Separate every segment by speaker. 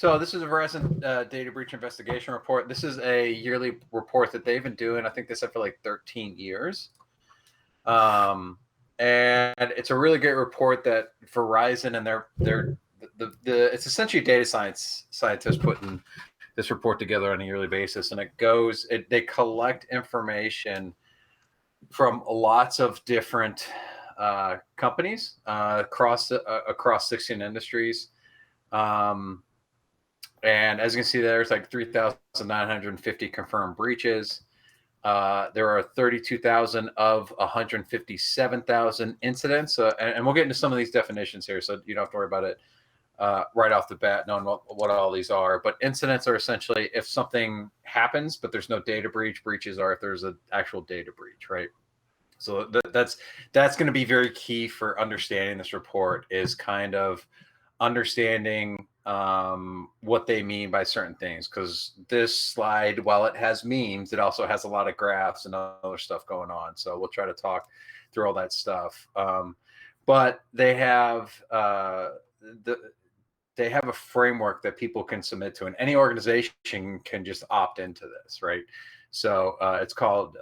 Speaker 1: So this is a Verizon data breach investigation report. This is a yearly report that they've been doing. I think they said for like 13 years. And it's a really great report that Verizon and it's essentially data scientists putting this report together on a yearly basis, and they collect information from lots of different companies across 16 industries. And as you can see, there's like 3,950 confirmed breaches. There are 32,000 of 157,000 incidents. And we'll get into some of these definitions here, so you don't have to worry about it right off the bat, knowing what all these are. But incidents are essentially if something happens, but there's no data breach. Breaches are if there's an actual data breach, right? So that's going to be very key for understanding this report, is kind of understanding what they mean by certain things, because this slide, while it has memes, it also has a lot of graphs and other stuff going on. So we'll try to talk through all that stuff. But they have they have a framework that people can submit to, and any organization can just opt into this, right? So it's called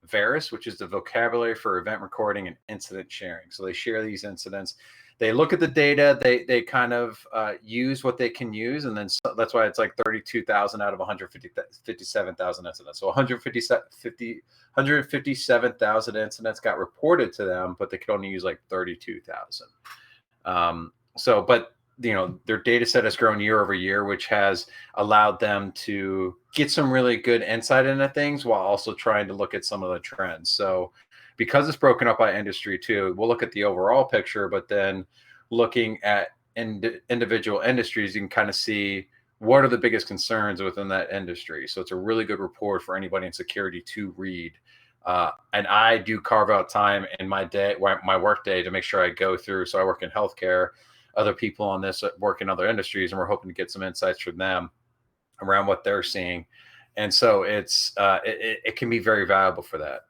Speaker 1: VERIS, which is the vocabulary for event recording and incident sharing. So they share these incidents. They look at the data, they kind of use what they can use, and then that's why it's like 32,000 out of 157,000 incidents. So 157,000 incidents got reported to them, but they could only use like 32,000. But their data set has grown year over year, which has allowed them to get some really good insight into things while also trying to look at some of the trends. So because it's broken up by industry too, we'll look at the overall picture, but then looking at individual industries, you can kind of see what are the biggest concerns within that industry. So it's a really good report for anybody in security to read. And I do carve out time in my work day to make sure I go through. So I work in healthcare, other people on this work in other industries, and we're hoping to get some insights from them around what they're seeing. And so it can be very valuable for that.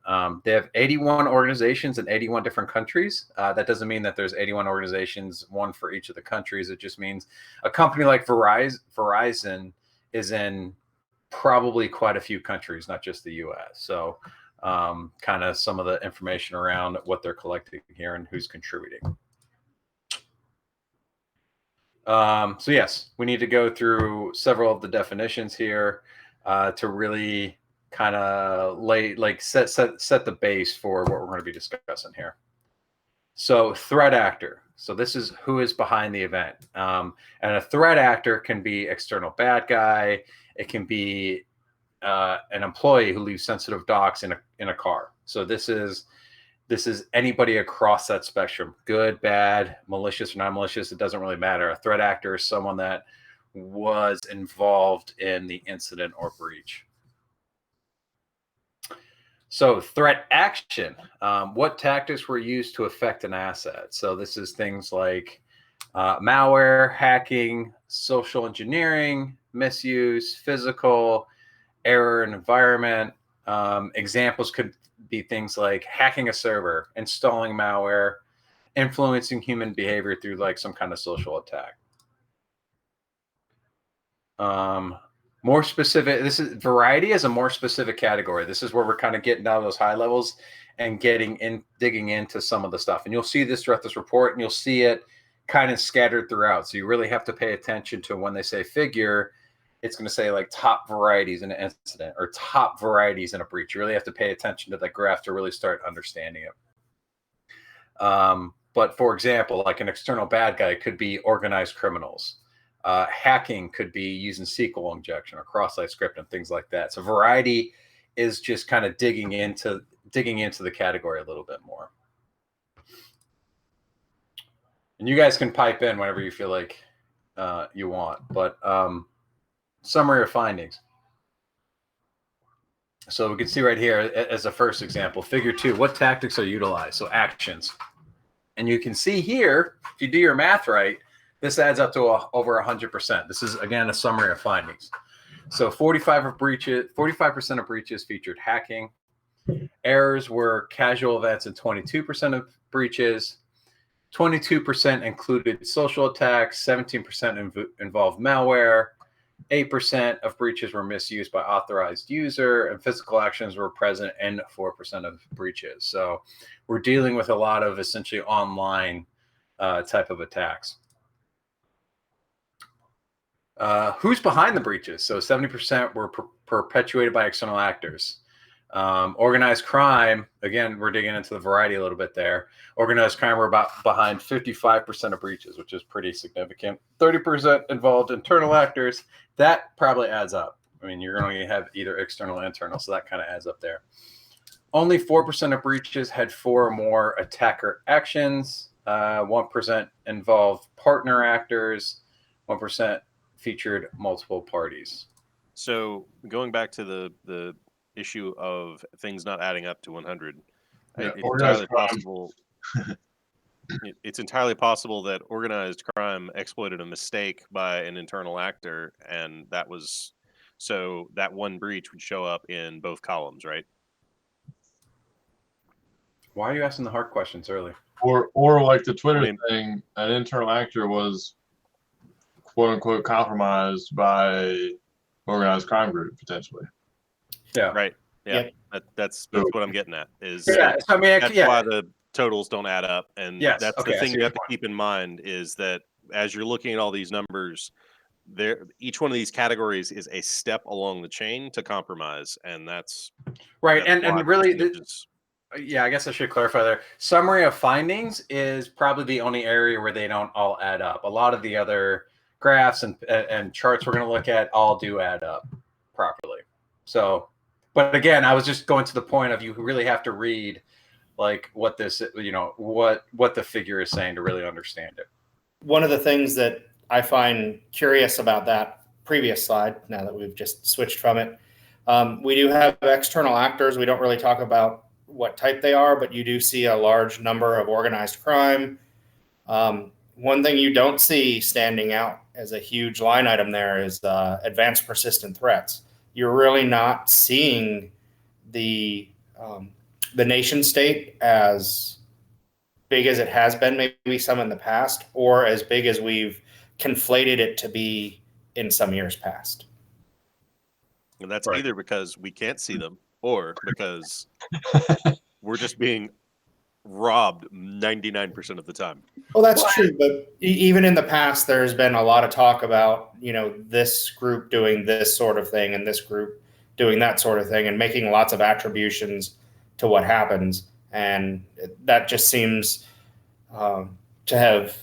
Speaker 1: They have 81 organizations in 81 different countries. That doesn't mean that there's 81 organizations, one for each of the countries. It just means a company like Verizon is in probably quite a few countries, not just the US. So kind of some of the information around what they're collecting here and who's contributing. So yes, we need to go through several of the definitions here to really kind of set the base for what we're going to be discussing here. So threat actor. So this is who is behind the event. And a threat actor can be external bad guy. It can be an employee who leaves sensitive docs in a car. So this is anybody across that spectrum, good, bad, malicious or non-malicious. It doesn't really matter. A threat actor is someone that was involved in the incident or breach. So threat action, what tactics were used to affect an asset? So this is things like malware, hacking, social engineering, misuse, physical, error in environment. Examples could be things like hacking a server, installing malware, influencing human behavior through like some kind of social attack. More specific, variety is a more specific category. This is where we're kind of getting down to those high levels and digging into some of the stuff. And you'll see this throughout this report, and you'll see it kind of scattered throughout. So you really have to pay attention to when they say figure, it's going to say like top varieties in an incident or top varieties in a breach. You really have to pay attention to that graph to really start understanding it. But for example, like an external bad guy could be organized criminals. Hacking could be using SQL injection or cross-site script and things like that. So variety is just kind of digging into the category a little bit more. And you guys can pipe in whenever you feel like you want. But summary of findings. So we can see right here as a first example, figure 2, what tactics are utilized? So actions. And you can see here, if you do your math right, this adds up to over 100%. This is, again, a summary of findings. So 45% of breaches featured hacking. Errors were casual events in 22% of breaches. 22% included social attacks, 17% involved malware, 8% of breaches were misused by authorized user, and physical actions were present in 4% of breaches. So we're dealing with a lot of essentially online type of attacks. Who's behind the breaches? So 70% were perpetuated by external actors. Organized crime, again, we're digging into the variety a little bit there. Organized crime were about behind 55% of breaches, which is pretty significant. 30% involved internal actors. That probably adds up. I mean, you're going to have either external or internal, so that kind of adds up there. Only 4% of breaches had 4 or more attacker actions. 1% involved partner actors. 1% featured multiple parties.
Speaker 2: So going back to the issue of things not adding up to 100, it's entirely possible. It's entirely possible that organized crime exploited a mistake by an internal actor, and that one breach would show up in both columns, right?
Speaker 1: Why are you asking the hard questions early?
Speaker 3: Or like the Twitter thing, an internal actor was quote unquote compromised by organized crime group potentially.
Speaker 1: Yeah.
Speaker 2: Right. Yeah. Yep. That's what I'm getting at. That's why the totals don't add up, and that's the thing you have to keep in mind is that as you're looking at all these numbers, each one of these categories is a step along the chain to compromise, and that's
Speaker 1: right. And really, I guess I should clarify there. Summary of findings is probably the only area where they don't all add up. A lot of the other graphs and charts we're going to look at all do add up properly. So, but again, I was just going to the point of you really have to read like what this, what the figure is saying to really understand it.
Speaker 4: One of the things that I find curious about that previous slide, now that we've just switched from it, we do have external actors. We don't really talk about what type they are, but you do see a large number of organized crime. One thing you don't see standing out as a huge line item there is advanced persistent threats. You're really not seeing the nation state as big as it has been, maybe some in the past, or as big as we've conflated it to be in some years past.
Speaker 2: And that's either because we can't see them or because we're just being robbed 99% of the time.
Speaker 4: Well, that's true. But even in the past, there's been a lot of talk about, this group doing this sort of thing and this group doing that sort of thing and making lots of attributions to what happens. And that just seems to have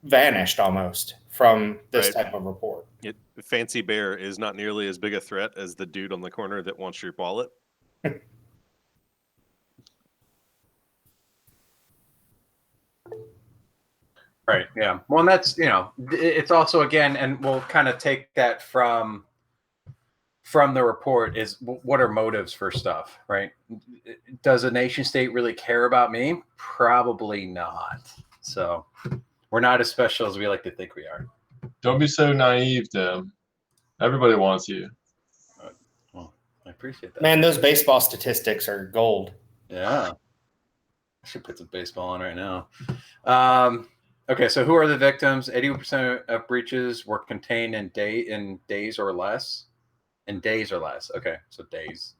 Speaker 4: vanished almost from this type of report.
Speaker 2: Fancy Bear is not nearly as big a threat as the dude on the corner that wants your wallet.
Speaker 1: Right. Yeah. Well, and that's, it's also, again, and we'll kind of take that from the report is what are motives for stuff, right? Does a nation state really care about me? Probably not. So we're not as special as we like to think we are.
Speaker 3: Don't be so naive, Tim. Everybody wants you.
Speaker 1: Well, I appreciate that.
Speaker 4: Man, those baseball statistics are gold.
Speaker 1: Yeah. I should put some baseball on right now. Okay, so who are the victims? 80% of breaches were contained in days or less. In days or less. Okay, so days,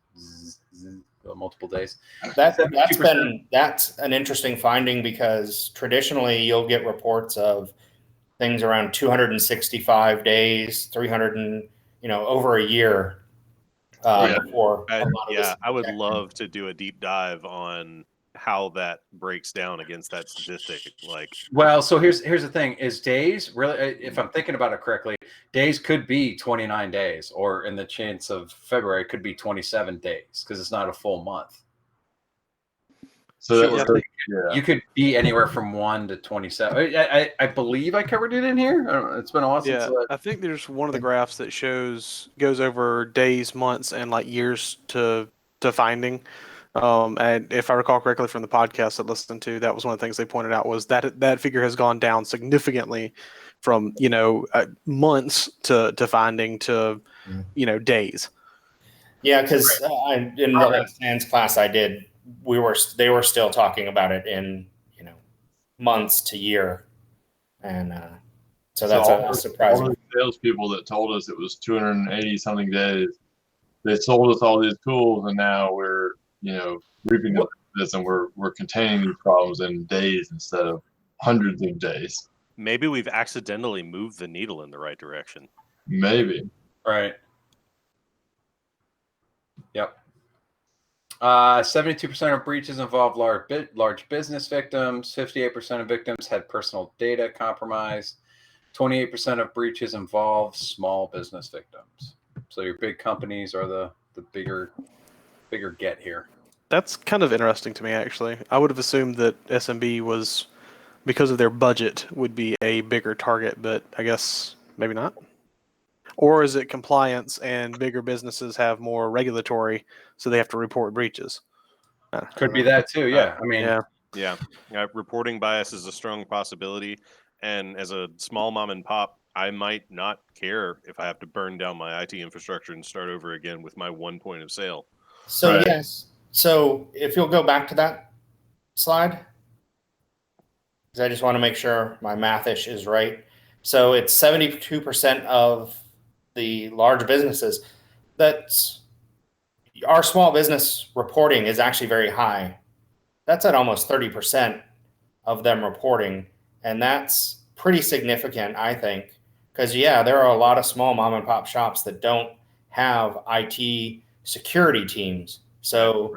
Speaker 1: multiple days.
Speaker 4: That's an interesting finding because traditionally you'll get reports of things around 265 days, 300 and over a year. Before
Speaker 2: I would love to do a deep dive on how that breaks down against that statistic.
Speaker 1: Well, so here's the thing: is days really? If I'm thinking about it correctly, days could be 29 days, or in the chance of February, it could be 27 days because it's not a full month. So you could be anywhere from 1 to 27. I believe I covered it in here. I don't know, it's been a while since.
Speaker 5: I think there's one of the graphs that goes over days, months, and years to finding. And if I recall correctly from the podcast I listened to, that was one of the things they pointed out was that figure has gone down significantly from months to finding to days.
Speaker 4: Yeah, because in the last hands class I did, they were still talking about it in months to year, and so that's a surprise.
Speaker 3: All the salespeople that told us it was 280 something days, they sold us all these tools, and now we're reaping the benefits, and we're containing these problems in days instead of hundreds of days.
Speaker 2: Maybe we've accidentally moved the needle in the right direction.
Speaker 3: Maybe.
Speaker 1: Right. Yep. 72% of breaches involved large business victims. 58% of victims had personal data compromised. 28% of breaches involve small business victims. So your big companies are the bigger get here.
Speaker 5: That's kind of interesting to me, actually. I would have assumed that SMB was, because of their budget, would be a bigger target, but I guess maybe not. Or is it compliance and bigger businesses have more regulatory, so they have to report breaches?
Speaker 1: Could be that too. Yeah. I mean,
Speaker 2: yeah. Reporting bias is a strong possibility. And as a small mom and pop, I might not care if I have to burn down my IT infrastructure and start over again with my one point of sale.
Speaker 4: So yes. So if you'll go back to that slide, because I just want to make sure my mathish is right. So it's 72% of the large businesses. That's our small business reporting is actually very high. That's at almost 30% of them reporting. And that's pretty significant, I think, because there are a lot of small mom and pop shops that don't have IT security teams. So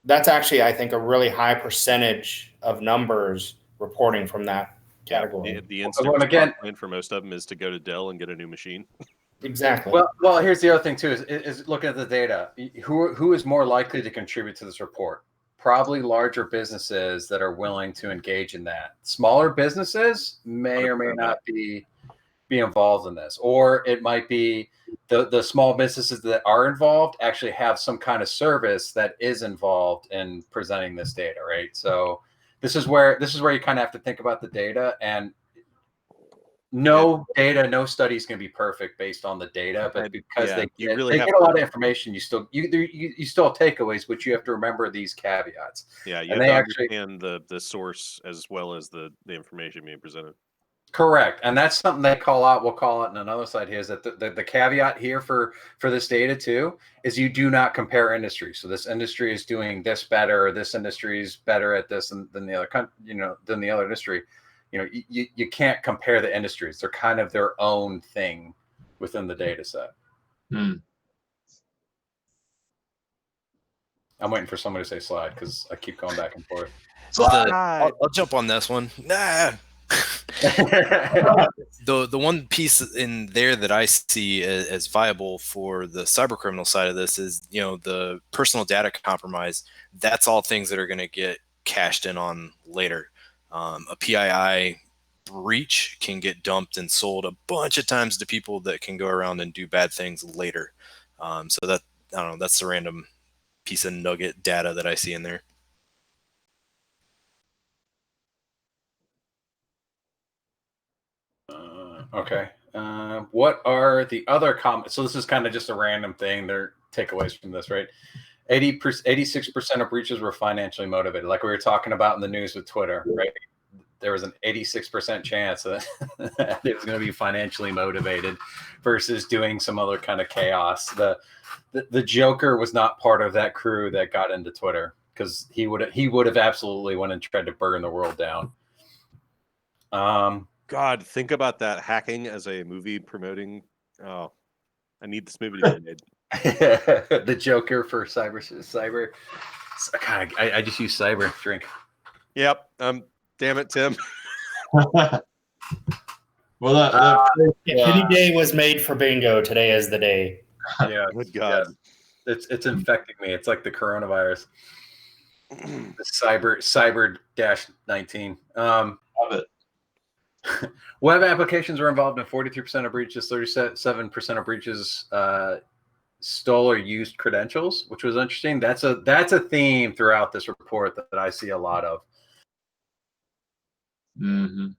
Speaker 4: that's actually, I think, a really high percentage of numbers reporting from that category.
Speaker 2: The instant response plan for most of them is to go to Dell and get a new machine.
Speaker 4: Exactly.
Speaker 1: Well, here's the other thing too: is looking at the data. Who is more likely to contribute to this report? Probably larger businesses that are willing to engage in that. Smaller businesses may or may not be involved in this, or it might be the small businesses that are involved actually have some kind of service that is involved in presenting this data, right? So this is where you kind of have to think about the data, and no study is going to be perfect based on the data, but because they get a lot of information, you still have takeaways, but you have to remember these caveats.
Speaker 2: Yeah, you have to understand the source as well as the information being presented.
Speaker 1: Correct, and that's something they call out. We'll call it in another slide here. Is that the caveat here for this data too is you do not compare industries. So this industry is doing this better, or this industry is better at this than the other than the other industry. You can't compare the industries. They're kind of their own thing within the data set. I'm waiting for somebody to say slide because I keep going back and forth.
Speaker 6: So I'll jump on this one. The one piece in there that I see as viable for the cyber criminal side of this is, the personal data compromise. That's all things that are going to get cashed in on later. A PII breach can get dumped and sold a bunch of times to people that can go around and do bad things later. So that, I don't know, that's the random piece of nugget data that I see in there.
Speaker 1: Okay. What are the other comments? So this is kind of just a random thing. They're takeaways from this, right? 86% of breaches were financially motivated, like we were talking about in the news with Twitter, right? There was an 86% chance that it was going to be financially motivated versus doing some other kind of chaos. The Joker was not part of that crew that got into Twitter, because he would have absolutely went and tried to burn the world down.
Speaker 2: God, think about that, hacking as a movie promoting. Oh, I need this movie to be made.
Speaker 1: The Joker for cyber. God, I just use cyber drink.
Speaker 2: Yep. Damn it, Tim.
Speaker 3: Well,
Speaker 4: if any day was made for bingo, today is the day.
Speaker 1: Yeah.
Speaker 2: Good God.
Speaker 1: Yeah. It's infecting me. It's like the coronavirus. The cyber-19.
Speaker 3: Love it.
Speaker 1: Web applications were involved in 43% of breaches. 37% of breaches stole or used credentials, which was interesting. That's a theme throughout this report that I see a lot of. 27%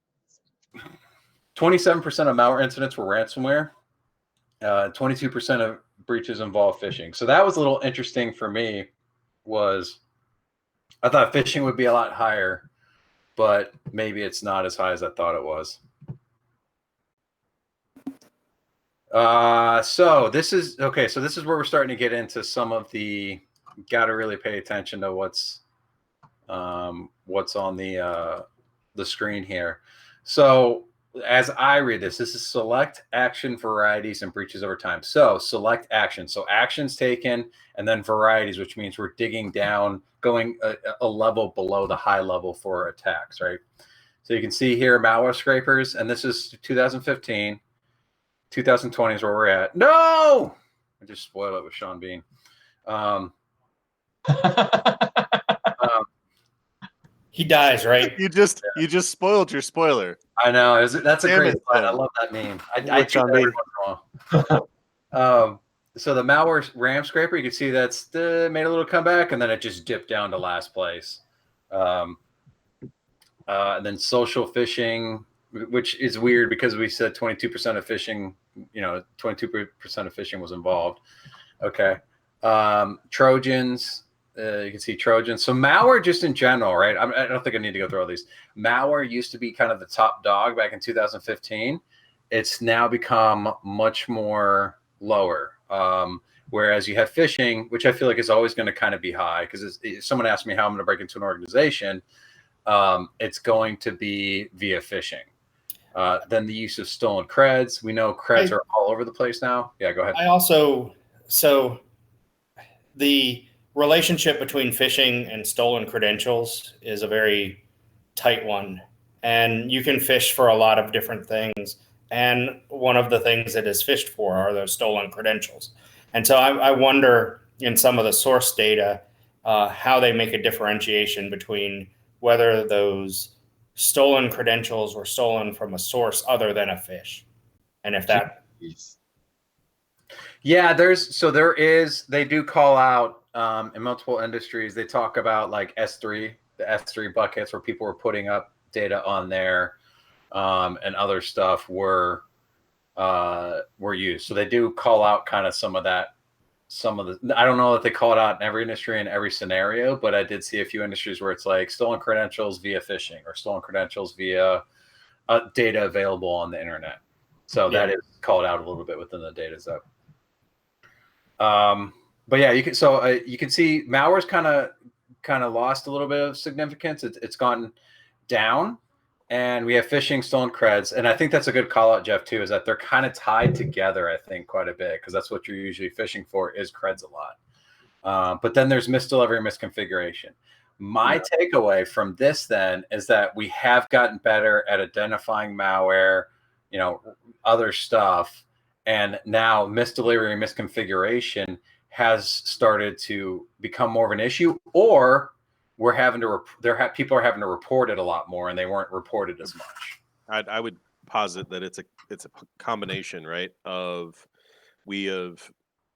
Speaker 1: of malware incidents were ransomware. 22% of breaches involved phishing. So that was a little interesting for me. I thought phishing would be a lot higher, but maybe it's not as high as I thought it was. So this is okay. So this is where we're starting to get into some of the, got to really pay attention to what's on the screen here. So as I read this is select action varieties and breaches over time. So select action. So actions taken and then varieties, which means we're digging down, going a level below the high level for attacks, right? So you can see here malware scrapers, and this is 2015. 2020 is where we're at. No! I just spoiled it with Sean Bean.
Speaker 4: He dies, right?
Speaker 2: You just spoiled your spoiler.
Speaker 1: I know. That's a
Speaker 2: Damn
Speaker 1: great
Speaker 2: it,
Speaker 1: slide. I
Speaker 2: Tim.
Speaker 1: love that meme. I do
Speaker 5: With Sean
Speaker 1: that every
Speaker 5: Bean.
Speaker 1: once in a while. So the malware RAM scraper, you can see that's made a little comeback, and then it just dipped down to last place. And then social phishing, which is weird because we said 22% of phishing, 22% of phishing was involved. Okay. Trojans, you can see Trojans. So malware just in general, right? I don't think I need to go through all these. Malware used to be kind of the top dog back in 2015. It's now become much more lower. Whereas you have phishing, which I feel like is always going to kind of be high, because if someone asks me how I'm going to break into an organization, it's going to be via phishing. Then the use of stolen creds. We know creds are all over the place now. Yeah, go ahead.
Speaker 4: So the relationship between phishing and stolen credentials is a very tight one. And you can fish for a lot of different things. And one of the things that is fished for are those stolen credentials. And so I wonder in some of the source data how they make a differentiation between whether those stolen credentials were stolen from a source other than a phish. And if that...
Speaker 1: Yeah, they do call out in multiple industries. They talk about like S3, the S3 buckets where people were putting up data on there, and other stuff were used. So they do call out kind of some of that. I don't know that they call it out in every industry in every scenario, but I did see a few industries where it's like stolen credentials via phishing or stolen credentials via data available on the internet. So that is called out a little bit within the data set. But yeah, you can see malware's kind of lost a little bit of significance. It's gone down, and we have phishing, stolen creds, and I think that's a good call out, Jeff, too, is that they're kind of tied together. I think quite a bit, because that's what you're usually phishing for is creds a lot. But then there's misdelivery and misconfiguration. My takeaway from this then is that we have gotten better at identifying malware, other stuff. And now misdelivery and misconfiguration has started to become more of an issue, or we're having to people are having to report it a lot more, and they weren't reported as much.
Speaker 2: I would posit that it's a combination, right? Of we have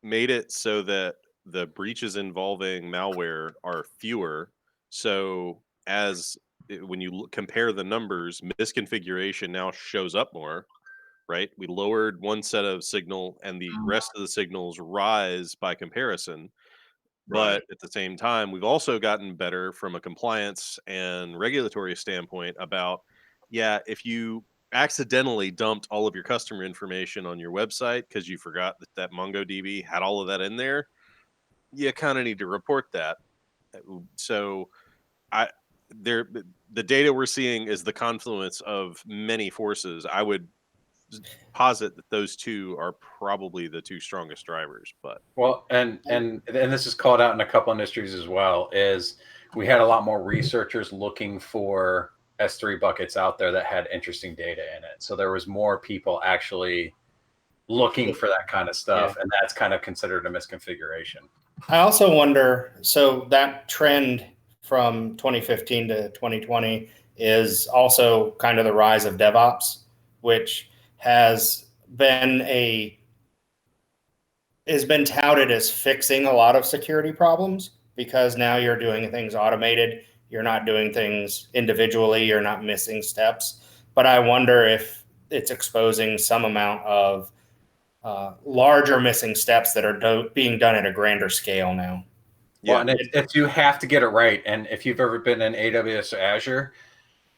Speaker 2: made it so that the breaches involving malware are fewer. So when you compare the numbers, misconfiguration now shows up more. Right? We lowered one set of signal and the rest of the signals rise by comparison. But at the same time, we've also gotten better from a compliance and regulatory standpoint about, if you accidentally dumped all of your customer information on your website because you forgot that MongoDB had all of that in there, you kind of need to report that. So the data we're seeing is the confluence of many forces. I would posit that those two are probably the two strongest drivers. But
Speaker 1: and this is called out in a couple industries as well, is we had a lot more researchers looking for S3 buckets out there that had interesting data in it. So there was more people actually looking for that kind of stuff, and that's kind of considered a misconfiguration.
Speaker 4: I also wonder, so that trend from 2015 to 2020 is also kind of the rise of DevOps, which has been touted as fixing a lot of security problems, because now you're doing things automated. You're not doing things individually. You're not missing steps. But I wonder if it's exposing some amount of larger missing steps that are being done at a grander scale now.
Speaker 1: Yeah, well, and you have to get it right. And if you've ever been in AWS or Azure,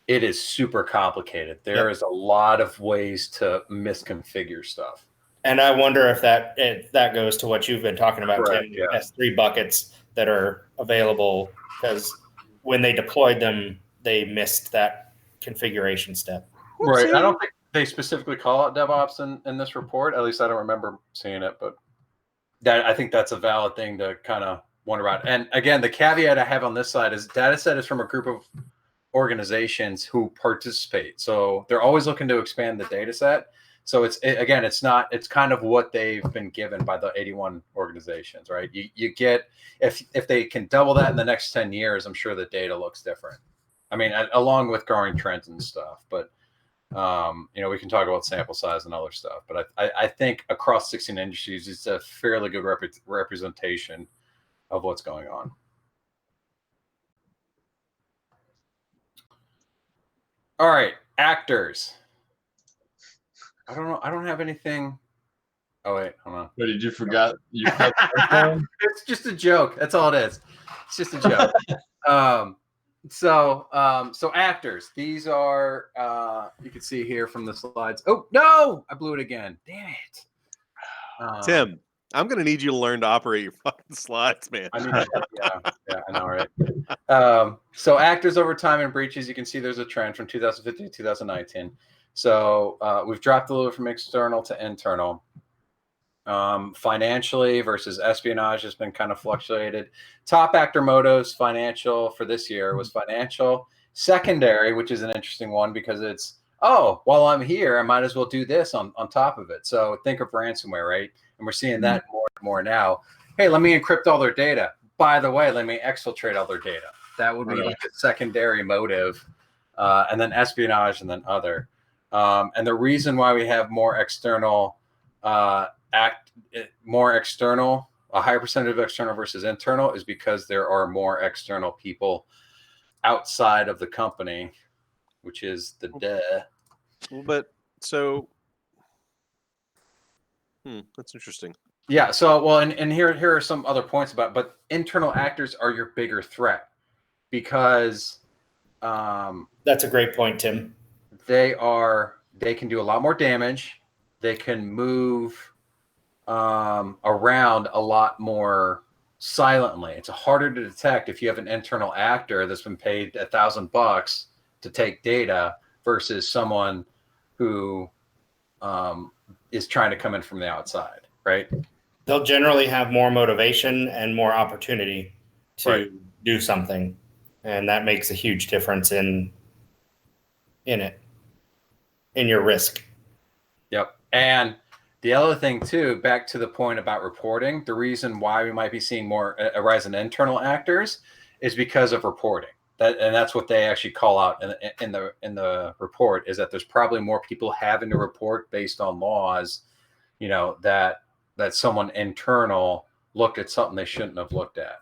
Speaker 1: it is super complicated. There is a lot of ways to misconfigure stuff.
Speaker 4: And I wonder if that goes to what you've been talking about,
Speaker 1: Correct,
Speaker 4: Tim, S3 buckets that are available, because when they deployed them, they missed that configuration step.
Speaker 1: Right. I don't think they specifically call out DevOps in this report. At least I don't remember seeing it, but I think that's a valid thing to kind of wonder about. And again, the caveat I have on this side is data set is from a group of organizations who participate. So they're always looking to expand the data set. So it's kind of what they've been given by the 81 organizations, right? You get, if they can double that in the next 10 years, I'm sure the data looks different. I mean, along with growing trends and stuff, but we can talk about sample size and other stuff, but I think across 16 industries, it's a fairly good representation of what's going on. All right, actors. I don't know. I don't have anything. Oh wait, hold on.
Speaker 3: What did you forgot? You cut the
Speaker 1: It's just a joke. That's all it is. It's just a joke. So actors. These are you can see here from the slides. Oh no, I blew it again. Damn it.
Speaker 2: Tim, I'm gonna need you to learn to operate your fucking slides, man.
Speaker 1: I need to, yeah, I know, right? So actors over time and breaches, you can see there's a trend from 2015 to 2019. So we've dropped a little from external to internal. Financially versus espionage has been kind of fluctuated. Top actor motives, financial for this year was financial. Secondary, which is an interesting one because it's, while I'm here, I might as well do this on top of it. So think of ransomware, right? And we're seeing that more and more now. Hey, let me encrypt all their data. By the way, let me exfiltrate all their data. That would be like a secondary motive. And then espionage and then other. And the reason why we have more external a higher percentage of external versus internal is because there are more external people outside of the company, which is the
Speaker 2: But so, that's interesting.
Speaker 1: Yeah. So, and here are some other points but internal actors are your bigger threat because
Speaker 4: that's a great point, Tim.
Speaker 1: They can do a lot more damage. They can move around a lot more silently. It's harder to detect if you have an internal actor that's been paid $1,000 to take data versus someone who is trying to come in from the outside, right?
Speaker 4: They'll generally have more motivation and more opportunity to do something, and that makes a huge difference in your risk.
Speaker 1: Yep. And the other thing too, back to the point about reporting, the reason why we might be seeing more a rise in internal actors is because of reporting. And that's what they actually call out in the report, is that there's probably more people having to report based on laws, that someone internal looked at something they shouldn't have looked at.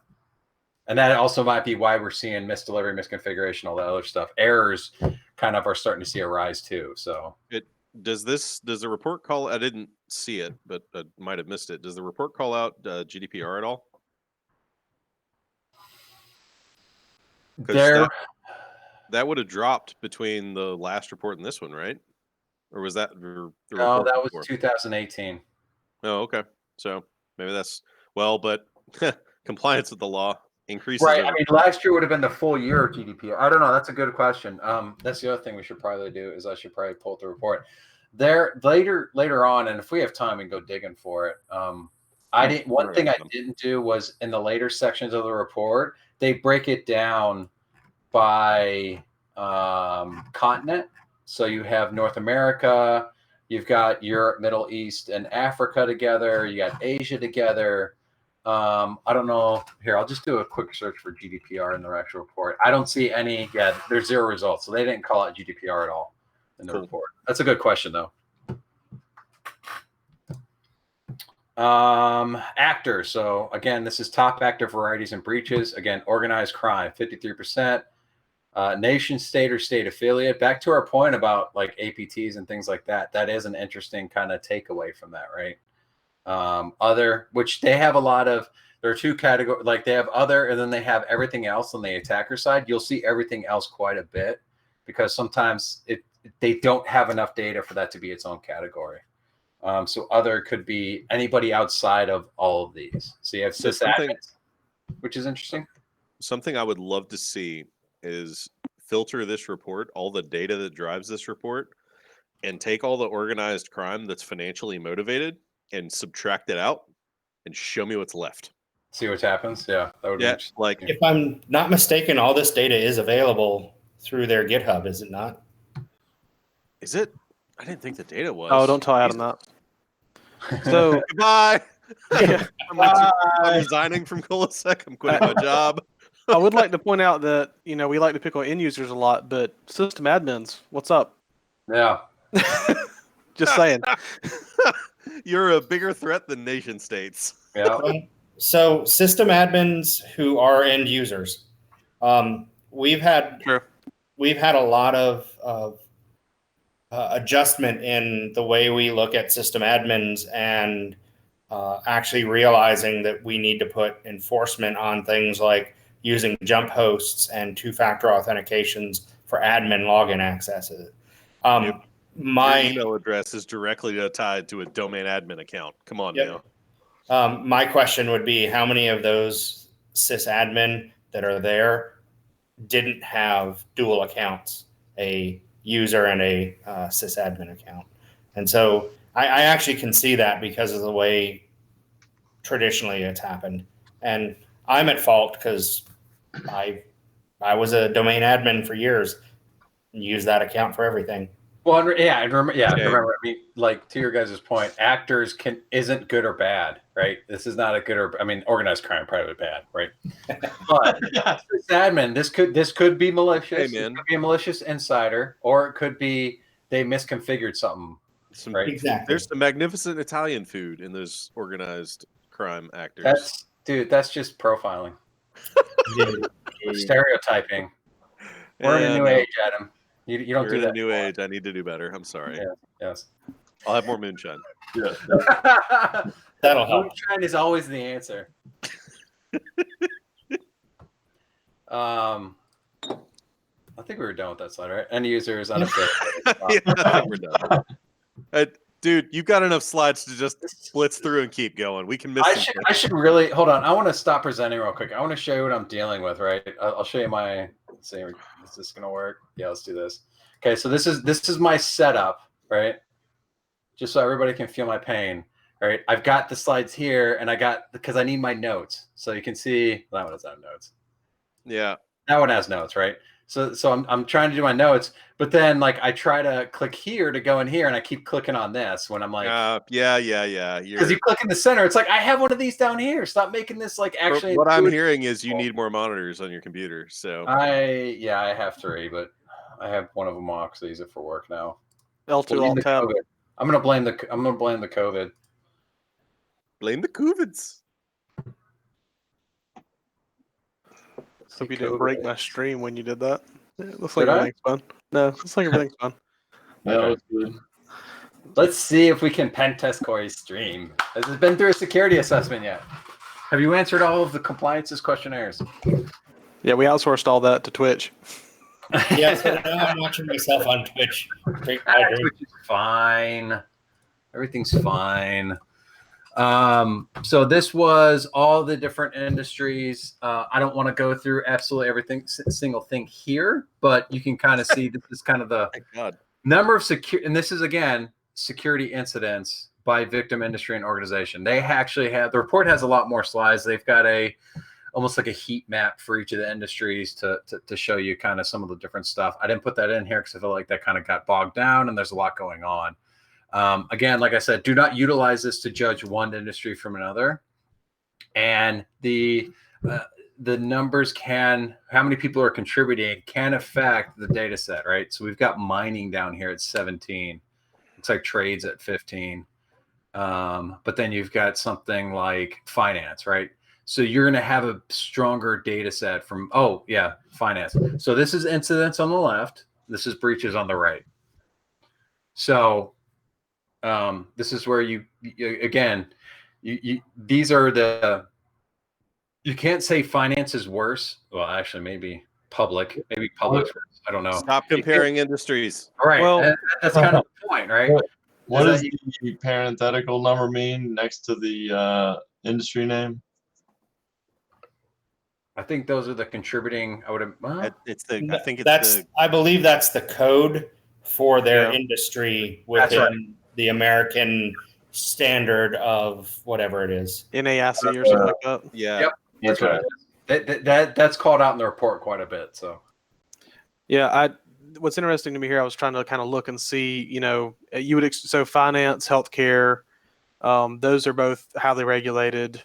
Speaker 1: And that also might be why we're seeing misdelivery, misconfiguration, all that other stuff. Errors kind of are starting to see a rise too. So
Speaker 2: does the report call? I didn't see it, but I might have missed it. Does the report call out GDPR at all? That would have dropped between the last report and this one, right? Or was that the report
Speaker 1: that was
Speaker 2: before?
Speaker 1: 2018.
Speaker 2: Oh, okay. So maybe but compliance with the law increases.
Speaker 1: Right. I mean, last year would have been the full year of GDPR. I don't know. That's a good question. That's the other thing we should probably do is I should probably pull up the report there later on. And if we have time, we can go digging for it. One thing I didn't do was in the later sections of the report, they break it down by continent. So you have North America, you've got Europe, Middle East, and Africa together. You got Asia together. I don't know. Here, I'll just do a quick search for GDPR in the actual report. I don't see any. Yeah, there's 0 results. So they didn't call out GDPR at all in the report. That's a good question, though. Actors. So again, this is top actor varieties and breaches. Again, organized crime, 53%. Nation, state, or state affiliate. Back to our point about like APTs and things like that. That is an interesting kind of takeaway from that, right? Other, which they have a lot of. There are 2 categories. Like they have other, and then they have everything else on the attacker side. You'll see everything else quite a bit because sometimes they don't have enough data for that to be its own category. So other could be anybody outside of all of these. So you have sysadmins, which is interesting.
Speaker 2: Something I would love to see is filter this report, all the data that drives this report, and take all the organized crime that's financially motivated and subtract it out and show me what's left.
Speaker 1: See what happens. Yeah, that would be interesting.
Speaker 2: Like,
Speaker 4: if I'm not mistaken, all this data is available through their GitHub, is it not?
Speaker 2: Is it? I didn't think the data was.
Speaker 5: Oh, don't tell Adam that. So
Speaker 2: goodbye.
Speaker 5: Yeah.
Speaker 2: I'm resigning from ColaSec. I'm quitting my job.
Speaker 5: I would like to point out that, we like to pick on end users a lot, but system admins, what's up?
Speaker 1: Yeah.
Speaker 5: Just saying.
Speaker 2: You're a bigger threat than nation states.
Speaker 1: Yeah.
Speaker 4: So system admins who are end users, we've had a lot of adjustment in the way we look at system admins and actually realizing that we need to put enforcement on things like using jump hosts and two-factor authentications for admin login accesses. My
Speaker 2: Your email address is directly tied to a domain admin account. Come on now.
Speaker 4: My question would be, how many of those sysadmin that are there didn't have dual accounts, a user and a sysadmin account? And so I actually can see that because of the way traditionally it's happened. And I'm at fault because I was a domain admin for years and used that account for everything.
Speaker 1: Well, remember. I mean, like, to your guys' point, actors isn't good or bad, right? This is not a good or, I mean, organized crime probably bad, right? But this admin, this could be malicious.
Speaker 2: Hey, man.
Speaker 1: It could be a malicious insider, or it could be they misconfigured something. Right?
Speaker 4: Exactly.
Speaker 2: There's some magnificent Italian food in those organized crime actors.
Speaker 1: That's just profiling. Stereotyping. We're in a new age, Adam. You don't do that.
Speaker 2: In a new age. I need to do better. I'm sorry.
Speaker 1: Yeah, yes.
Speaker 2: I'll have more moonshine.
Speaker 3: Yeah.
Speaker 4: That'll help.
Speaker 1: Moonshine is always the answer. I think we were done with that slide, right? End users unaffiliated.
Speaker 2: Yeah, I think we're done. Dude, you've got enough slides to just blitz through and keep going. We can miss.
Speaker 1: I should really hold on. I want to stop presenting real quick. I want to show you what I'm dealing with. Right? I'll show you my. Let's see, is this gonna work? Yeah, let's do this. Okay, so this is my setup, right? Just so everybody can feel my pain. Right? I've got the slides here, and because I need my notes, so you can see that one doesn't have notes.
Speaker 2: Yeah,
Speaker 1: that one has notes, right? So I'm trying to do my notes, but then like I try to click here to go in here, and I keep clicking on this when I'm like,
Speaker 2: yeah.
Speaker 1: Because you click in the center, it's like I have one of these down here. Stop making this like actually.
Speaker 2: What I'm hearing is you need more monitors on your computer. So
Speaker 1: I have 3, but I have one of them off because I use it for work now.
Speaker 5: L2 Alt Tab.
Speaker 1: I'm gonna blame the COVID.
Speaker 2: Blame the COVIDs.
Speaker 5: Hope you didn't break my stream when you did that. It looks like everything's fun. No, it looks like everything's fun.
Speaker 3: That was good.
Speaker 1: Let's see if we can pen test Corey's stream. Has it been through a security assessment yet? Have you answered all of the compliances questionnaires?
Speaker 5: Yeah, we outsourced all that to Twitch.
Speaker 4: Yeah, so now I'm watching myself on Twitch.
Speaker 1: Twitch is fine. Everything's fine. So this was all the different industries. I don't want to go through absolutely everything, single thing here, but you can kind of see this is kind of the number of and this is again security incidents by victim, industry, and organization. They actually have the report has a lot more slides. They've got almost like a heat map for each of the industries to show you kind of some of the different stuff. I didn't put that in here because I feel like that kind of got bogged down and there's a lot going on. Again, like I said, do not utilize this to judge one industry from another. And the numbers how many people are contributing can affect the data set, right? So we've got mining down here at 17. Looks like trades at 15. But then you've got something like finance, right? So you're going to have a stronger data set from, finance. So this is incidents on the left. This is breaches on the right. So this is where you these are you can't say finance is worse. Well, actually, maybe public, maybe public. I don't know.
Speaker 2: Stop comparing industries.
Speaker 1: All right.
Speaker 5: Well,
Speaker 1: that's kind of the point, right?
Speaker 3: What does the parenthetical number mean next to the industry name?
Speaker 1: I think those are the contributing. I
Speaker 4: believe that's the code for their
Speaker 2: Yeah.
Speaker 4: industry within the American standard of whatever it is.
Speaker 5: NAIC or something like that.
Speaker 2: Yeah.
Speaker 1: Yep. That's what it is. That's called out in the report quite a bit. So.
Speaker 5: Yeah, what's interesting to me here, I was trying to kind of look and see, you would so finance, healthcare, those are both highly regulated.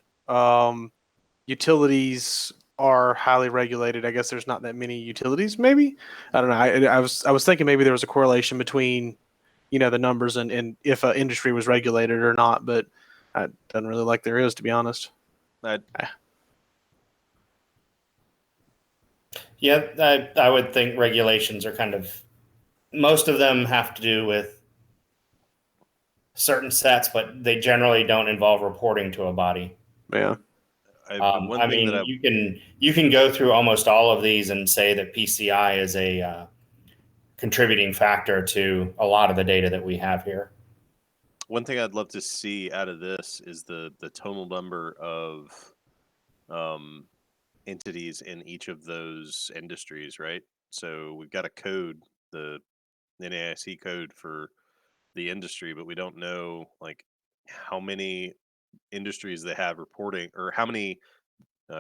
Speaker 5: Utilities are highly regulated. I guess there's not that many utilities. Maybe, I don't know. I was thinking maybe there was a correlation between, the numbers and if an industry was regulated or not. But I don't really like there is, to be honest.
Speaker 4: Yeah, I would think regulations are kind of, most of them have to do with certain sets, but they generally don't involve reporting to a body.
Speaker 5: Yeah.
Speaker 4: You can go through almost all of these and say that PCI is a contributing factor to a lot of the data that we have here.
Speaker 2: One thing I'd love to see out of this is the total number of entities in each of those industries, right? So we've got a code, the NAIC code for the industry, but we don't know like how many industries they have reporting, or how many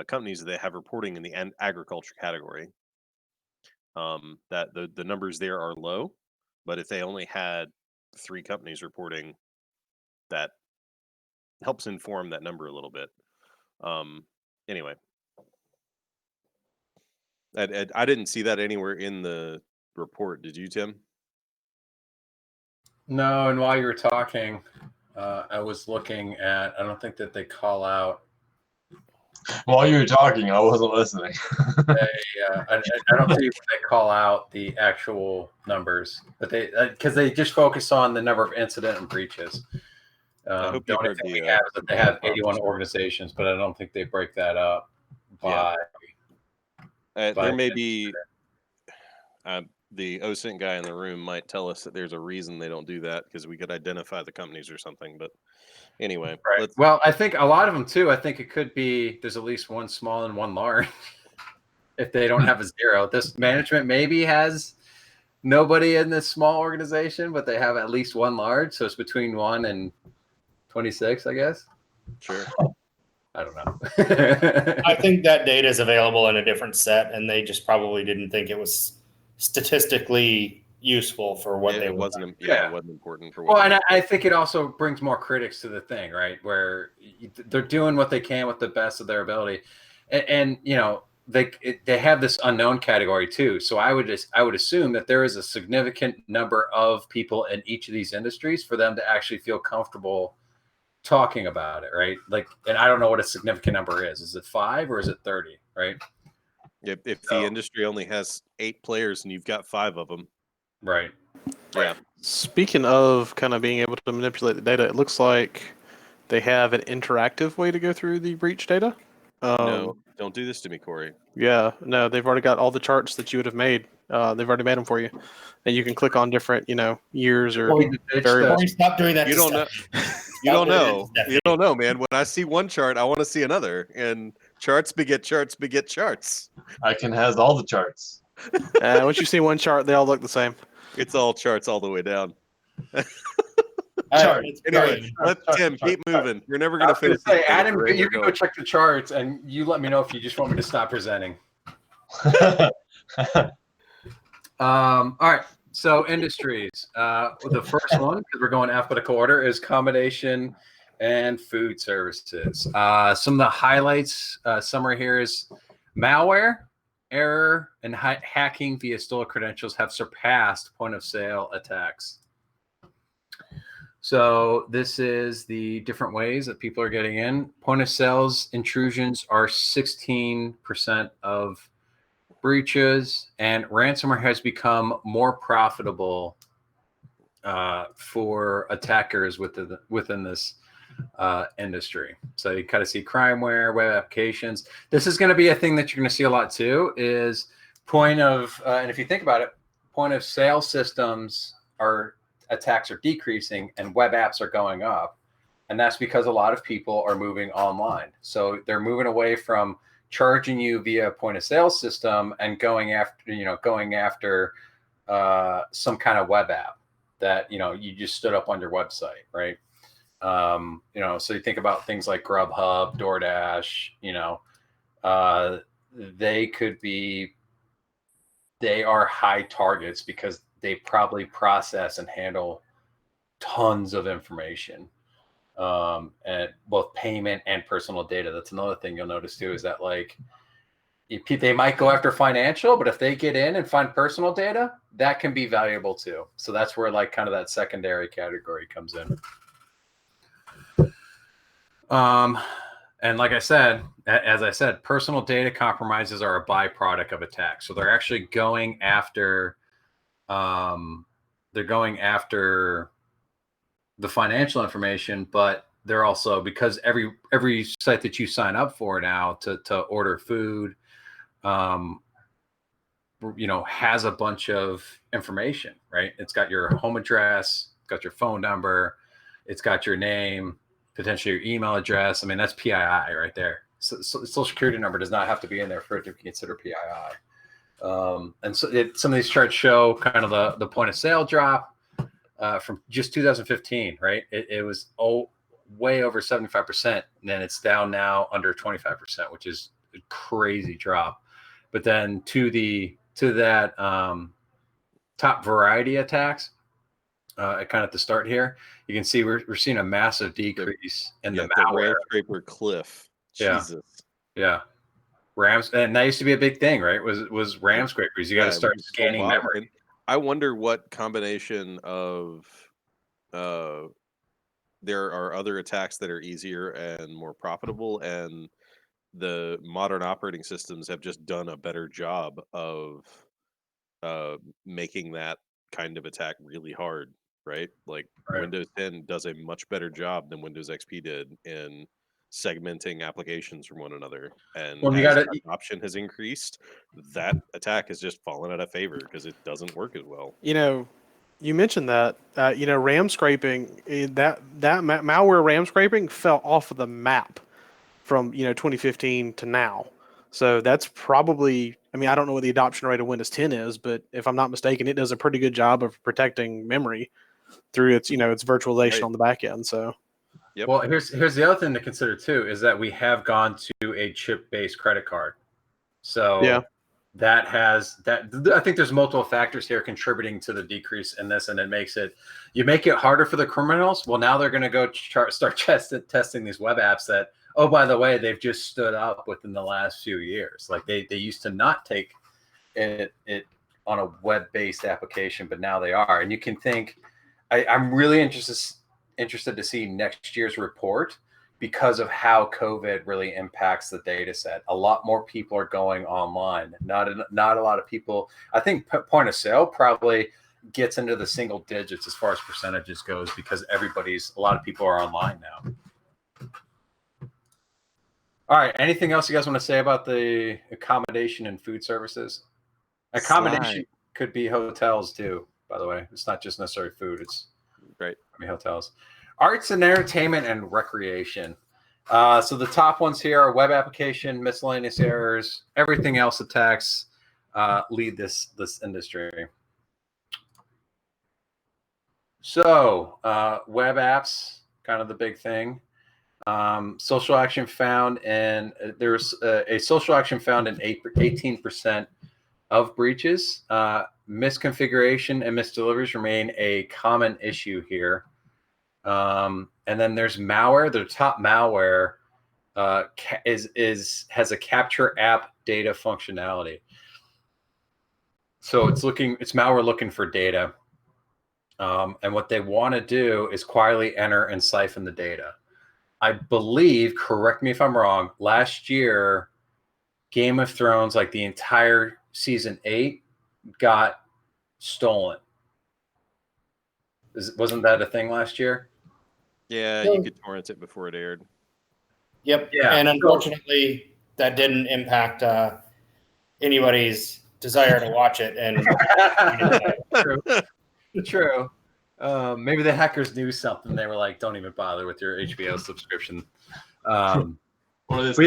Speaker 2: companies they have reporting in the agriculture category. That the numbers there are low, but if they only had 3 companies reporting, that helps inform that number a little bit. Anyway, I didn't see that anywhere in the report. Did you, Tim?
Speaker 1: No, and while you were talking, I was looking at. I don't think that they call out.
Speaker 3: While you were talking, I wasn't listening.
Speaker 1: I don't think they call out the actual numbers, but because they just focus on the number of incident and breaches. The only thing we have is that they have 81 organizations, but I don't think they break that up by.
Speaker 2: There may be. The OSINT guy in the room might tell us that there's a reason they don't do that, because we could identify the companies or something. But anyway,
Speaker 1: right. Well, I think a lot of them too. I think it could be there's at least one small and one large. If they don't have a 0, this management maybe has nobody in this small organization, but they have at least one large. So it's between 1 and 26, I guess.
Speaker 2: Sure.
Speaker 1: I don't know.
Speaker 4: I think that data is available in a different set, and they just probably didn't think it was statistically useful for what
Speaker 2: it wasn't. It wasn't important for.
Speaker 1: Well, and I think it also brings more critics to the thing, right? Where they're doing what they can with the best of their ability, and they have this unknown category too. So I would assume that there is a significant number of people in each of these industries for them to actually feel comfortable talking about it, right? Like, and I don't know what a significant number is. Is it 5 or is it 30, right?
Speaker 2: If the industry only has 8 players and you've got 5 of them.
Speaker 1: Right.
Speaker 2: Yeah.
Speaker 5: Speaking of kind of being able to manipulate the data, it looks like they have an interactive way to go through the breach data.
Speaker 2: No, don't do this to me, Corey.
Speaker 5: Yeah, no, they've already got all the charts that you would have made. They've already made them for you, and you can click on different, years or variables.
Speaker 4: Stop doing that.
Speaker 2: You don't know. You don't know. You don't know, man. When I see one chart, I want to see another, and charts beget charts beget charts.
Speaker 3: Icon has all the charts.
Speaker 5: Once you see one chart, they all look the same.
Speaker 2: It's all charts all the way down.
Speaker 3: Anyway,
Speaker 2: let Tim keep moving. You're never going to finish.
Speaker 1: Adam, you can go check the charts, and you let me know if you just want me to stop presenting. All right. So industries. The first one, because we're going alphabetical order, is accommodation and food services. Some of the highlights summary here is malware, error, and hacking via stolen credentials have surpassed point-of-sale attacks. So this is the different ways that people are getting in. Point-of-sales intrusions are 16% of breaches, and ransomware has become more profitable for attackers within this industry. So you kind of see crimeware, web applications. This is going to be a thing that you're going to see a lot too, is and if you think about it, point of sale systems attacks are decreasing and web apps are going up. And that's because a lot of people are moving online. So they're moving away from charging you via point of sale system and going after some kind of web app that, you just stood up on your website, right? So you think about things like Grubhub, DoorDash, they are high targets because they probably process and handle tons of information, and both payment and personal data. That's another thing you'll notice too, is that they might go after financial, but if they get in and find personal data, that can be valuable too. So that's where kind of that secondary category comes in. And like I said, as I said, personal data compromises are a byproduct of attack. So they're actually going after, the financial information, but they're also, because every site that you sign up for now to order food, has a bunch of information, right? It's got your home address, it's got your phone number, it's got your name, potentially your email address. I mean, that's PII right there. So social security number does not have to be in there for it to be considered PII. And so some of these charts show kind of the point of sale drop from just 2015, right? It was way over 75%, and then it's down now under 25%, which is a crazy drop. But then to that top variety attacks, kind of at the start here, you can see we're seeing a massive decrease in the malware.
Speaker 2: RAM scraper cliff. Jesus.
Speaker 1: Yeah. Rams, and that used to be a big thing, right? Was RAM scrapers. You got to start scanning memory.
Speaker 2: I wonder what combination of there are other attacks that are easier and more profitable, and the modern operating systems have just done a better job of making that kind of attack really hard, right? Like Windows 10 does a much better job than Windows XP did in segmenting applications from one another. And as adoption has increased, that attack has just fallen out of favor because it doesn't work as well.
Speaker 5: You mentioned that, RAM scraping, that malware RAM scraping fell off of the map from, 2015 to now. So that's probably, I don't know what the adoption rate of Windows 10 is, but if I'm not mistaken, it does a pretty good job of protecting memory through its, its virtualization on the back end. So,
Speaker 2: yep.
Speaker 1: Well, here's the other thing to consider too, is that we have gone to a chip-based credit card. So
Speaker 5: yeah.
Speaker 1: I think there's multiple factors here contributing to the decrease in this, and you make it harder for the criminals. Well, now they're going to go start testing these web apps that, oh, by the way, they've just stood up within the last few years. Like they used to not take it on a web-based application, but now they are. And you can think, I'm really interested to see next year's report, because of how COVID really impacts the data set. A lot more people are going online. Not a lot of people. I think point of sale probably gets into the single digits as far as percentages goes, because a lot of people are online now. All right. Anything else you guys want to say about the accommodation and food services? Accommodation could be hotels too, by the way. It's not just necessarily food. It's hotels. Arts and entertainment and recreation. So the top ones here are web application, miscellaneous errors, everything else attacks lead this industry. So web apps, kind of the big thing. Social action found, and there's a social action found in 18% of breaches. Misconfiguration and misdeliveries remain a common issue here. And then there's malware. The top malware has a capture app data functionality. So it's malware looking for data. And what they want to do is quietly enter and siphon the data. I believe, correct me if I'm wrong, last year, Game of Thrones, like the entire season 8, got stolen. Wasn't that a thing last year?
Speaker 2: Yeah, you could torrent it before it aired.
Speaker 4: Yep. Yeah. And unfortunately, that didn't impact anybody's desire to watch it. And
Speaker 1: True. Maybe the hackers knew something. They were like, "Don't even bother with your HBO subscription."
Speaker 3: There's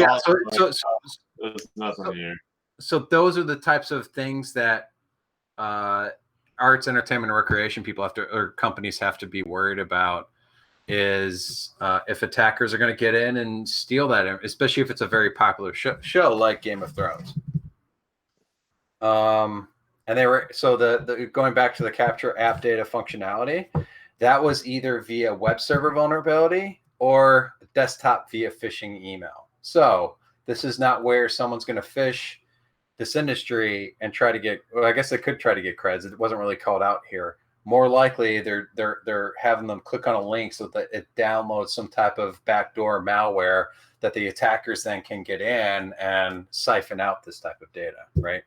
Speaker 3: nothing here.
Speaker 1: So those are the types of things that arts, entertainment, and recreation people have to, or companies have to be worried about. Is if attackers are going to get in and steal that, especially if it's a very popular show like Game of Thrones. And they were the going back to the capture app data functionality, that was either via web server vulnerability or desktop via phishing email. So this is not where someone's going to phish this industry and try to get. Well, I guess they could try to get creds. It wasn't really called out here. More likely, they're having them click on a link so that it downloads some type of backdoor malware that the attackers then can get in and siphon out this type of data, right?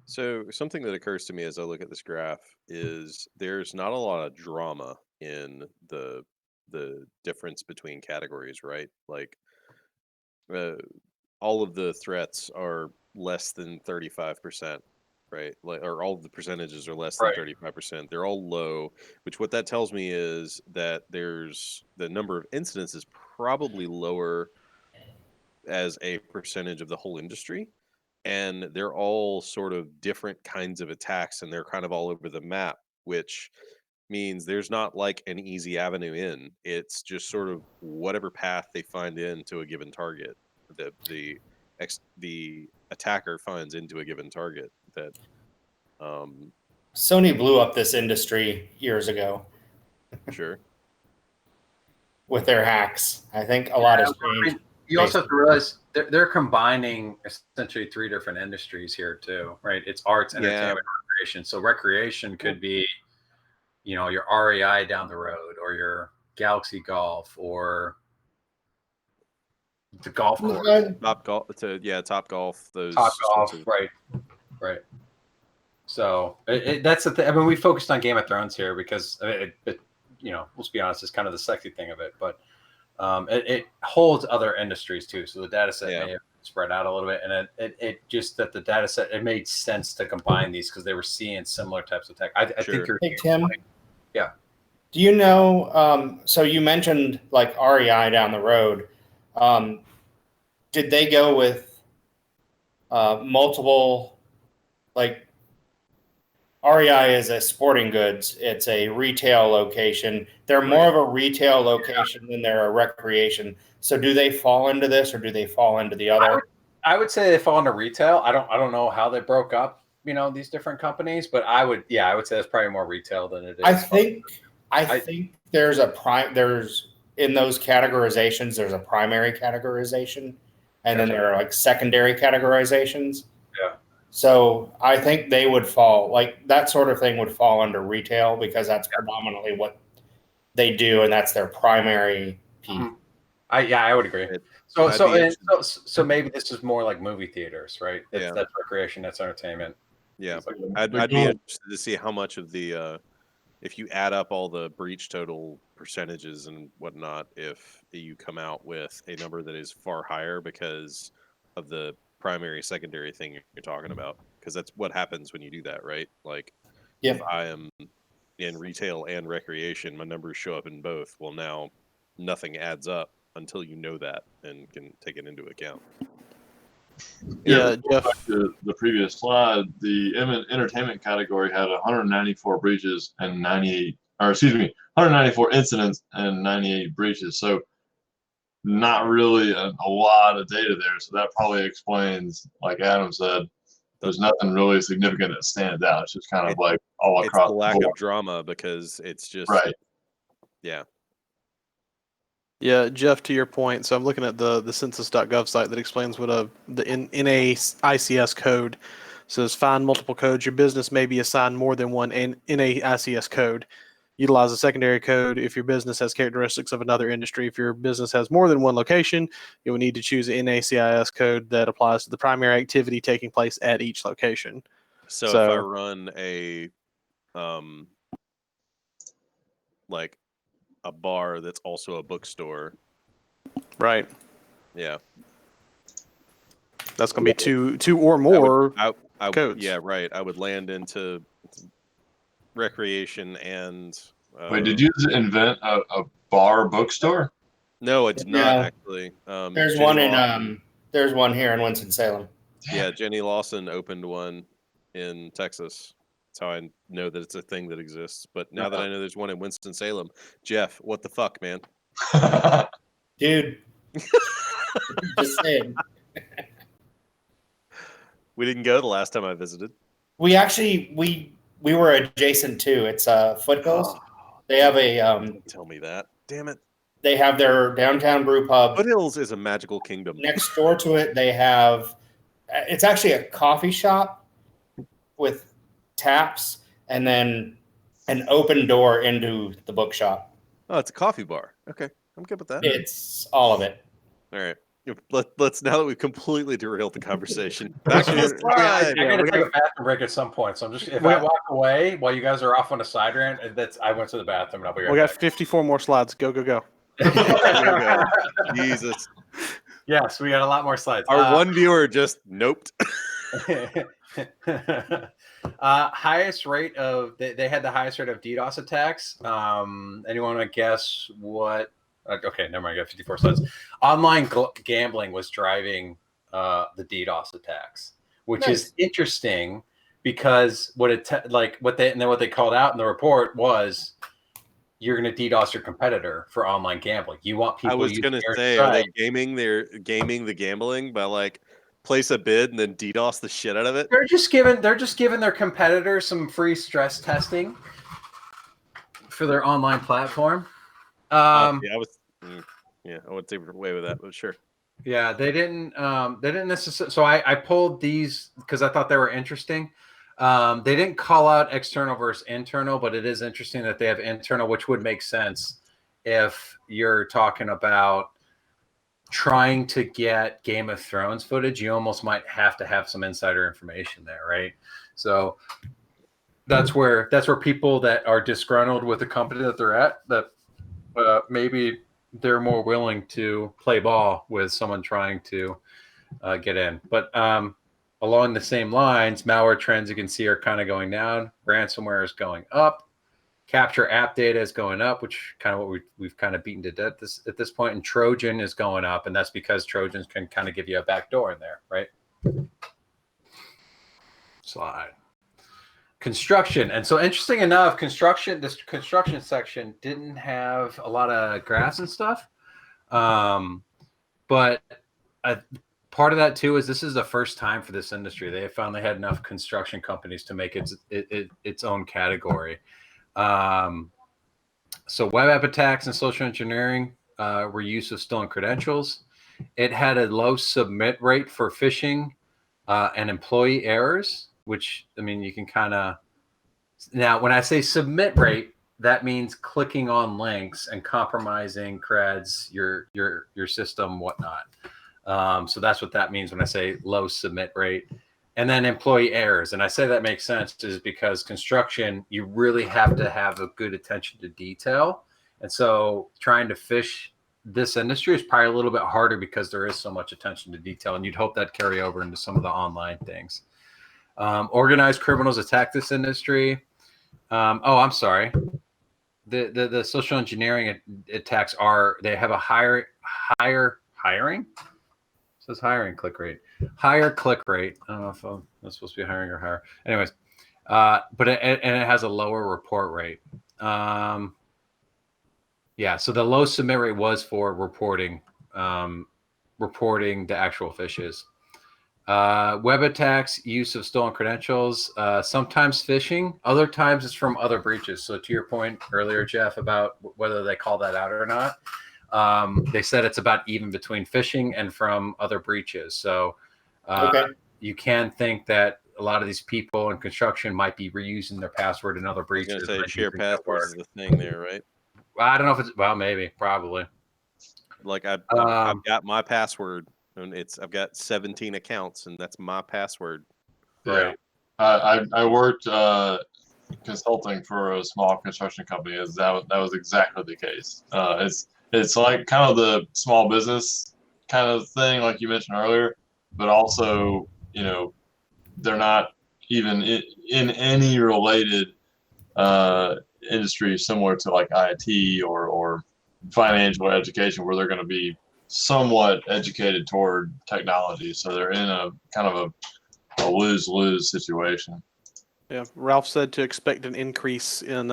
Speaker 2: So something that occurs to me as I look at this graph is there's not a lot of drama in the difference between categories, right? Like all of the threats are less than 35%, right? Like, or all of the percentages are less than 35%. They're all low, which what that tells me is that there's the number of incidents is probably lower as a percentage of the whole industry. And they're all sort of different kinds of attacks, and they're kind of all over the map, which means there's not like an easy avenue in. It's just sort of whatever path they find into a given target, the attacker finds into a given target. That
Speaker 4: Sony blew up this industry years ago.
Speaker 2: Sure.
Speaker 4: With their hacks, I think a lot has changed.
Speaker 1: You also have to realize they're combining essentially three different industries here too, right? It's arts, entertainment, recreation. So recreation could be, your REI down the road, or your Galaxy Golf, or the golf course.
Speaker 2: Top Golf. Top Golf. Those
Speaker 1: Top Golf, right. So that's the thing. I mean, we focused on Game of Thrones here because let's be honest, it's kind of the sexy thing of it, but it holds other industries too. So the data set may have spread out a little bit, and it just that the data set, it made sense to combine these because they were seeing similar types of tech. I think you're.
Speaker 4: Hey, Tim.
Speaker 1: Yeah.
Speaker 4: Do you know? So you mentioned like REI down the road. Did they go with multiple, like? REI is a sporting goods. It's a retail location. They're more of a retail location than they're a recreation. So do they fall into this, or do they fall into the other?
Speaker 1: I would say they fall into retail. I don't know how they broke up, these different companies, but I would say it's probably more retail than it is.
Speaker 4: I think there's in those categorizations, there's a primary categorization, and then there are like secondary categorizations.
Speaker 1: Yeah.
Speaker 4: So I think they would fall, like that sort of thing would fall under retail because that's predominantly what they do, and that's their primary piece.
Speaker 1: I would agree. So maybe this is more like movie theaters, right? That's recreation, that's entertainment.
Speaker 2: Yeah, I'd be interested to see how much of the if you add up all the breach total percentages and whatnot, if you come out with a number that is far higher because of the primary secondary thing you're talking about, because that's what happens when you do that, right? Like if I am in retail and recreation, my numbers show up in both. Well, now nothing adds up until you know that and can take it into account.
Speaker 3: Jeff. Back to the previous slide, the entertainment category had 194 breaches and 194 incidents and 98 breaches. So not really a lot of data there. So that probably explains, like Adam said, there's nothing really significant that stands out. It's just kind of like all across
Speaker 2: the lack of drama, because it's just
Speaker 5: Yeah, Jeff, to your point, so I'm looking at the census.gov site that explains what the NAICS code says. Find multiple codes. Your business may be assigned more than one NAICS code. Utilize a secondary code if your business has characteristics of another industry. If your business has more than one location, you will need to choose an NAICS code that applies to the primary activity taking place at each location.
Speaker 2: So if I run a like a bar that's also a bookstore,
Speaker 5: right?
Speaker 2: Yeah.
Speaker 5: That's going to be two or more codes.
Speaker 2: Yeah, right. I would land into recreation and.
Speaker 3: Wait, did you invent a bar bookstore?
Speaker 2: No, I did not actually.
Speaker 4: There's one in there's one here in Winston-Salem.
Speaker 2: Yeah, Jenny Lawson opened one in Texas. That's how I know that it's a thing that exists. But now that I know there's one in Winston-Salem, Jeff, what the fuck, man?
Speaker 4: Dude. Just saying.
Speaker 2: We didn't go the last time I visited.
Speaker 4: We actually we were adjacent to. It's Foothills. They have a
Speaker 2: Don't tell me that. Damn it.
Speaker 4: They have their downtown brew pub.
Speaker 2: Foothills is a magical kingdom.
Speaker 4: Next door to it, they have. It's actually a coffee shop with taps and then an open door into the bookshop.
Speaker 2: Oh, it's a coffee bar. Okay, I'm good with that.
Speaker 4: It's all of it.
Speaker 2: All right. Let's now that we've completely derailed the conversation. Back to the
Speaker 1: I gotta take a bathroom break at some point. So I'm just I walk away while you guys are off on a side rant, I went to the bathroom and I'll be right back.
Speaker 5: We got 54 more slides. Go.
Speaker 2: Jesus.
Speaker 1: Yes, we got a lot more slides.
Speaker 2: Our one viewer just noped.
Speaker 1: Highest rate of they had the highest rate of DDoS attacks. Anyone want to guess what? Okay, never mind. I got 54 slides. Online gambling was driving the DDoS attacks, which is interesting because what they called out in the report was you're going to DDoS your competitor for online gambling. You want people.
Speaker 2: I was going to say, are they gaming the gambling by like place a bid and then DDoS the shit out of it?
Speaker 1: They're just giving their competitors some free stress testing for their online platform.
Speaker 2: I wouldn't say we're away with that, but sure.
Speaker 1: Yeah, they didn't necessarily. So I pulled these because I thought they were interesting. They didn't call out external versus internal, but it is interesting that they have internal, which would make sense if you're talking about trying to get Game of Thrones footage. You almost might have to have some insider information there, right? So that's where people that are disgruntled with the company that they're at, that maybe they're more willing to play ball with someone trying to get in. But along the same lines, malware trends you can see are kind of going down. Ransomware is going up. Capture app data is going up, which kind of what we've kind of beaten to death at this point. And Trojan is going up, and that's because Trojans can kind of give you a back door in there, right? Slide. Construction. And so interesting enough, this construction section didn't have a lot of graphs and stuff. But part of that too is this is the first time for this industry. They finally had enough construction companies to make its own category. So web app attacks and social engineering were use of stolen credentials. It had a low submit rate for phishing and employee errors, which, I mean, you can kind of, now when I say submit rate, that means clicking on links and compromising creds, your system, whatnot. So that's what that means when I say low submit rate. And then employee errors. And I say that makes sense is because construction, you really have to have a good attention to detail. And so trying to fish this industry is probably a little bit harder because there is so much attention to detail. And you'd hope that carry over into some of the online things. Organized criminals attack this industry. I'm sorry. The social engineering attacks they have a higher hiring. It says hiring click rate. Higher click rate. I don't know if that's supposed to be hiring or higher. Anyways, but it has a lower report rate. So the low submit rate was for reporting the actual fishes. Web attacks, use of stolen credentials, sometimes phishing, other times it's from other breaches. So to your point earlier, Jeff, about whether they call that out or not, they said it's about even between phishing and from other breaches. So you can think that a lot of these people in construction might be reusing their password in other breaches.
Speaker 2: I was going to say share passwords is the thing there, right?
Speaker 1: I don't know if it's, well, maybe, probably.
Speaker 2: Like I've got my password. And I've got 17 accounts, and that's my password.
Speaker 3: Right. I worked consulting for a small construction company. That was exactly the case. It's like kind of the small business kind of thing, like you mentioned earlier. but also, they're not even in any related industry similar to like IT or financial education where they're going to be somewhat educated toward technology. So they're in a kind of a lose-lose situation.
Speaker 5: Yeah, Ralph said to expect an increase in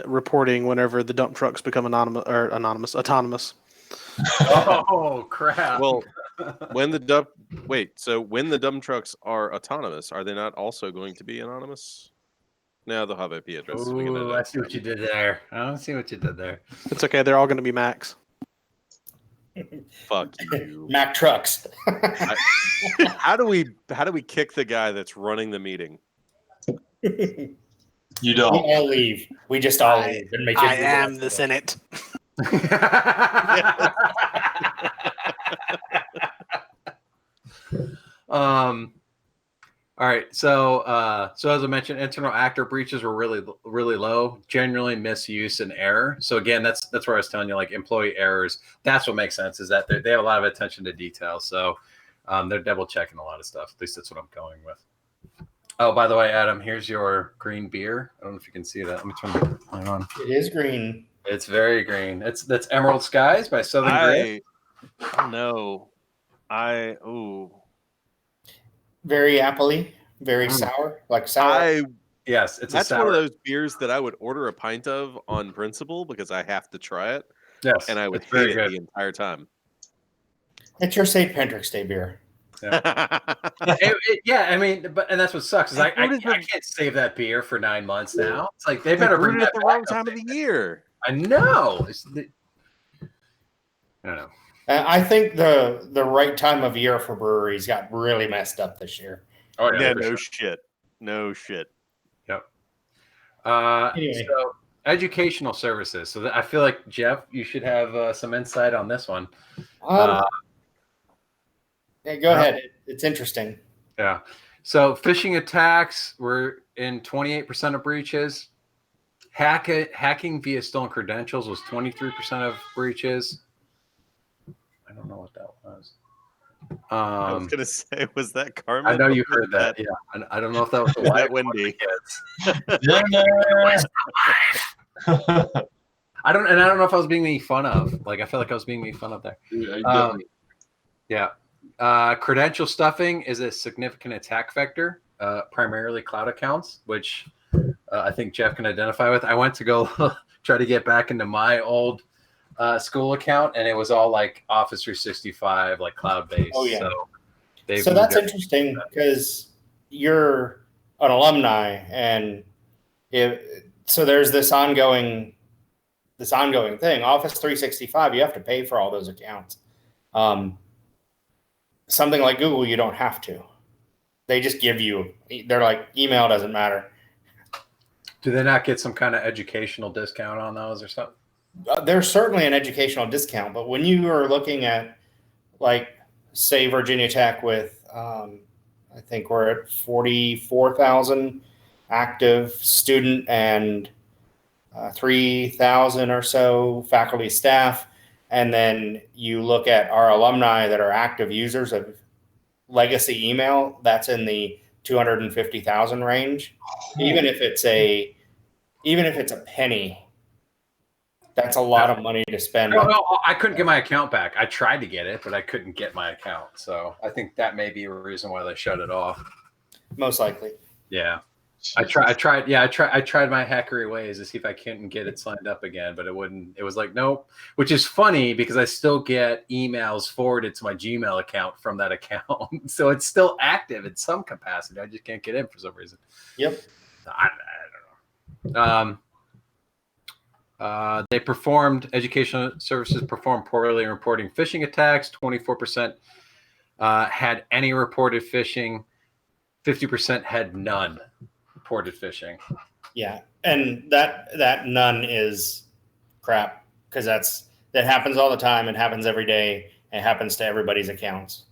Speaker 5: reporting whenever the dump trucks become autonomous.
Speaker 1: Oh crap!
Speaker 2: Well, when the dump trucks are autonomous, are they not also going to be anonymous? No, they'll have IP addresses.
Speaker 1: Ooh, I see what you did there. I don't see what you did there.
Speaker 5: It's okay. They're all going to be Macs.
Speaker 2: Fuck you.
Speaker 4: Mac trucks.
Speaker 2: How do we kick the guy that's running the meeting?
Speaker 3: You don't.
Speaker 4: We all leave. We just all leave. And make
Speaker 5: I am the Senate.
Speaker 1: All right. So as I mentioned, internal actor breaches were really, really low, generally misuse and error. So again, that's where I was telling you, like employee errors, that's what makes sense, is that they have a lot of attention to detail. So they're double checking a lot of stuff. At least that's what I'm going with. Oh, by the way, Adam, here's your green beer. I don't know if you can see that. Let me turn the light on.
Speaker 4: It is green.
Speaker 1: It's very green. That's Emerald Skies by Southern Grey.
Speaker 2: No.
Speaker 4: Very appley, very sour, like sour.
Speaker 1: Yes,
Speaker 2: that's one of those beers that I would order a pint of on principle because I have to try it.
Speaker 1: Yes,
Speaker 2: and I would hate it the entire time.
Speaker 4: It's your St. Patrick's Day beer.
Speaker 1: Yeah. I mean, and that's what sucks is I can't save that beer for 9 months now. It's like they better bring it
Speaker 2: at the wrong time of the year.
Speaker 1: I know. I don't know.
Speaker 4: I think the right time of year for breweries got really messed up this year.
Speaker 2: Oh yeah, no shit.
Speaker 1: Yep. Anyway. So educational services. So I feel like Jeff, you should have some insight on this one.
Speaker 4: Yeah, go ahead. It's interesting.
Speaker 1: Yeah. So phishing attacks were in 28% of breaches. Hacking via stolen credentials was 23% of breaches. I don't know what that was.
Speaker 2: I was gonna say, was that Carmen?
Speaker 1: I know you heard that. Yeah, I don't know if that was the wife
Speaker 2: that Wendy.
Speaker 1: I don't know if I was being made fun of. Like I feel like I was being made fun of there. Yeah. Credential stuffing is a significant attack vector, primarily cloud accounts, which I think Jeff can identify with. I went to go try to get back into my old school account, and it was all like Office 365, like cloud-based.
Speaker 4: Oh, yeah.
Speaker 1: So
Speaker 4: that's interesting because you're an alumni, and so there's this ongoing thing. Office 365, you have to pay for all those accounts. Something like Google, you don't have to. They just give you. They're like, email doesn't matter.
Speaker 1: Do they not get some kind of educational discount on those or something?
Speaker 4: There's certainly an educational discount, but when you are looking at, like, say, Virginia Tech with, I think we're at 44,000 active student and 3,000 or so faculty staff, and then you look at our alumni that are active users of legacy email, that's in the 250,000 range. Even if it's a penny, that's a lot of money to spend.
Speaker 1: No, I couldn't get my account back. I tried to get it, but I couldn't get my account. So I think that may be a reason why they shut it off.
Speaker 4: Most likely.
Speaker 1: Yeah. I tried my hackery ways to see if I couldn't get it signed up again, but it wouldn't. It was like, nope, which is funny because I still get emails forwarded to my Gmail account from that account. So it's still active in some capacity. I just can't get in for some reason.
Speaker 4: Yep.
Speaker 1: I don't know. Educational services performed poorly in reporting phishing attacks. 24% had any reported phishing. 50% had none reported phishing.
Speaker 4: Yeah, and that none is crap because that happens all the time. It happens every day. It happens to everybody's accounts.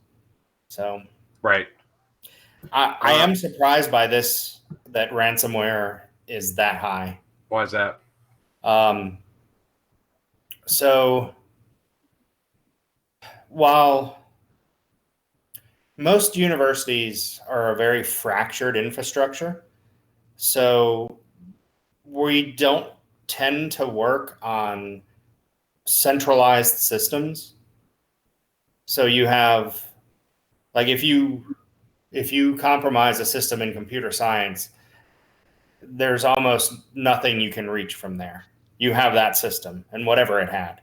Speaker 4: So
Speaker 1: right.
Speaker 4: I am surprised by this, that ransomware is that high.
Speaker 1: Why is that?
Speaker 4: So while most universities are a very fractured infrastructure. So we don't tend to work on centralized systems. So you have, like, if you compromise a system in computer science, there's almost nothing you can reach from there. You have that system and whatever it had.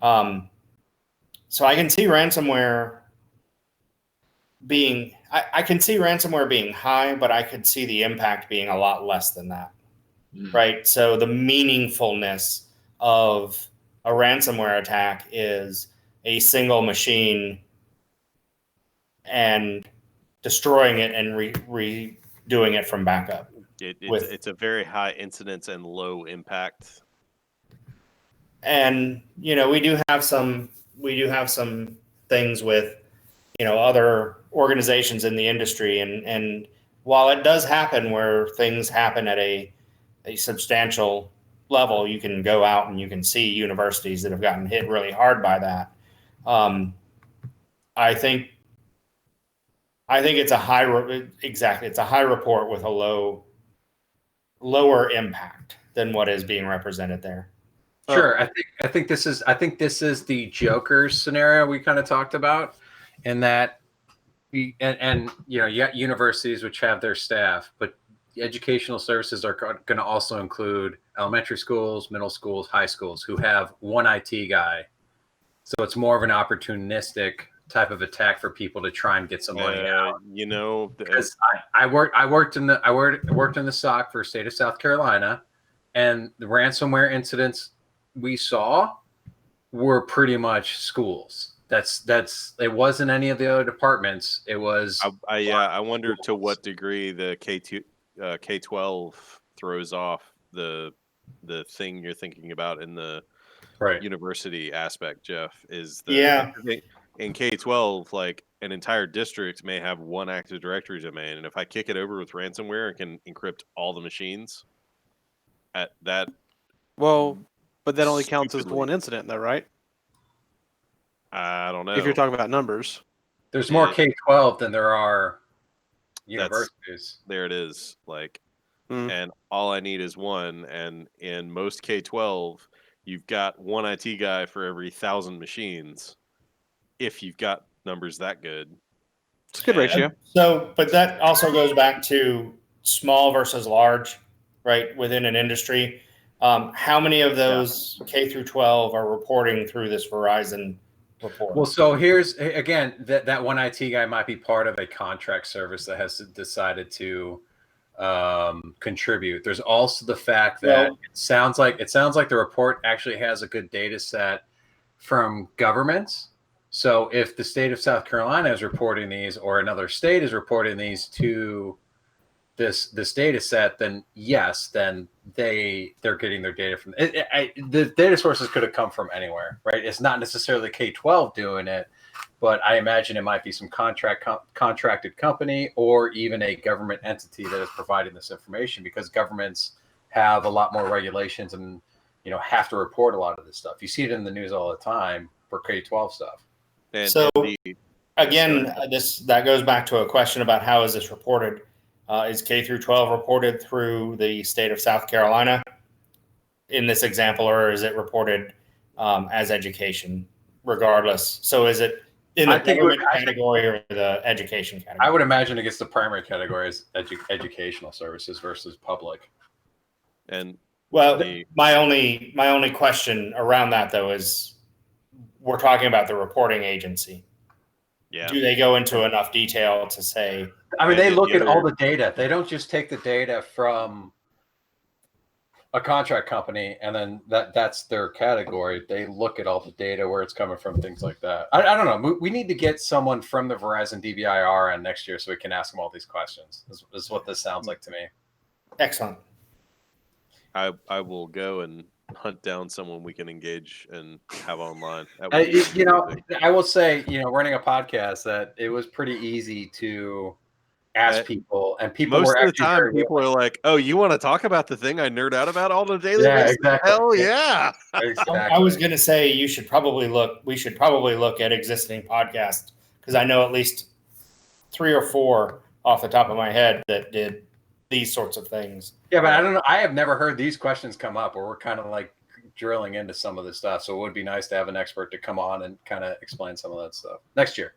Speaker 4: So I can see ransomware being, I can see ransomware being high, but I could see the impact being a lot less than that. Right? So the meaningfulness of a ransomware attack is a single machine and destroying it and redoing it from backup.
Speaker 2: It's a very high incidence and low impact.
Speaker 4: And we do have some things with other organizations in the industry, and while it does happen where things happen at a substantial level, you can go out and you can see universities that have gotten hit really hard by that. I think it's a high report with a lower impact than what is being represented there.
Speaker 1: Sure. I think this is the Joker scenario we kind of talked about, in that you got universities which have their staff, but educational services are going to also include elementary schools, middle schools, high schools who have one IT guy. So it's more of an opportunistic type of attack for people to try and get some money out. Because I worked in the SOC for the state of South Carolina, and the ransomware incidents we saw were pretty much schools. It wasn't any of the other departments. It was.
Speaker 2: I wonder to what degree the K-12 throws off the thing you're thinking about in the university aspect, Jeff. In K-12, like, an entire district may have one Active Directory domain, and if I kick it over with ransomware, it can encrypt all the machines. At that.
Speaker 5: Well, but that only counts as one incident, though, right?
Speaker 2: I don't know.
Speaker 5: If you're talking about numbers,
Speaker 1: there's more K-12 than there are universities.
Speaker 2: There it is. And all I need is one. And in most K-12, you've got one IT guy for every 1,000 machines. If you've got numbers that good,
Speaker 5: it's a good ratio.
Speaker 4: So, but that also goes back to small versus large, right? Within an industry, how many of those K through 12 are reporting through this Verizon report?
Speaker 1: Well, so here's again that one IT guy might be part of a contract service that has decided to contribute. There's also the fact that it sounds like the report actually has a good data set from governments. So if the state of South Carolina is reporting these, or another state is reporting these to this data set, then yes, then they're getting their data from the data sources could have come from anywhere, right? It's not necessarily K-12 doing it, but I imagine it might be some contracted company or even a government entity that is providing this information, because governments have a lot more regulations and have to report a lot of this stuff. You see it in the news all the time for K-12 stuff.
Speaker 4: Again, that goes back to a question about how is this reported. Is K through 12 reported through the state of South Carolina in this example, or is it reported as education regardless? So is it in the government category or the education category?
Speaker 1: I would imagine it gets the primary category as educational services versus public.
Speaker 2: And
Speaker 4: my only question around that, though, is we're talking about the reporting agency.
Speaker 2: Yeah.
Speaker 4: Do they go into enough detail to say?
Speaker 1: I mean, they look at all the data. They don't just take the data from a contract company and then that's their category. They look at all the data, where it's coming from, things like that. I don't know. We need to get someone from the Verizon DBIR on next year so we can ask them all these questions. This is what this sounds like to me.
Speaker 4: Excellent.
Speaker 2: I will go and hunt down someone we can engage and have online.
Speaker 1: I will say, running a podcast, that it was pretty easy to ask people, and people
Speaker 2: most
Speaker 1: were
Speaker 2: of the time people are like, "Oh, you want to talk about the thing I nerd out about all the daily basis?"
Speaker 1: Exactly.
Speaker 2: Hell yeah.
Speaker 1: Exactly.
Speaker 4: I was going to say we should probably look at existing podcasts, because I know at least 3 or 4 off the top of my head that did these sorts of things.
Speaker 1: Yeah, but I don't know. I have never heard these questions come up where we're kind of like drilling into some of this stuff. So it would be nice to have an expert to come on and kind of explain some of that stuff next year.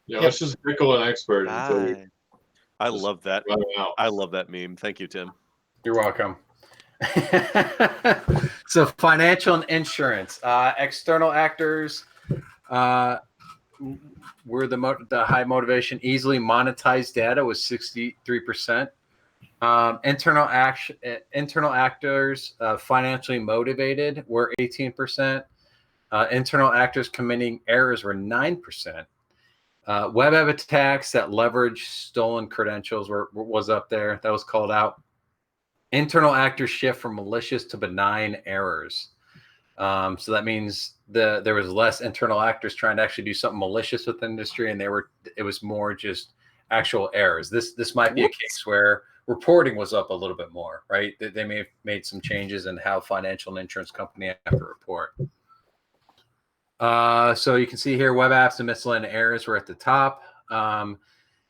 Speaker 3: Yeah, let's just pickle an expert until we
Speaker 2: I love that.
Speaker 3: run out.
Speaker 2: I love that meme. Thank you, Tim.
Speaker 1: You're welcome. So financial and insurance, external actors were the high motivation. Easily monetized data was 63%. Internal actors financially motivated were 18%. Internal actors committing errors were 9%. Web app attacks that leverage stolen credentials was up there. That was called out. Internal actors shift from malicious to benign errors. So that means there was less internal actors trying to actually do something malicious with the industry, and it was more just actual errors. This might be a case where reporting was up a little bit more, right? They may have made some changes in how financial and insurance company have to report. So you can see here, web apps and miscellaneous errors were at the top.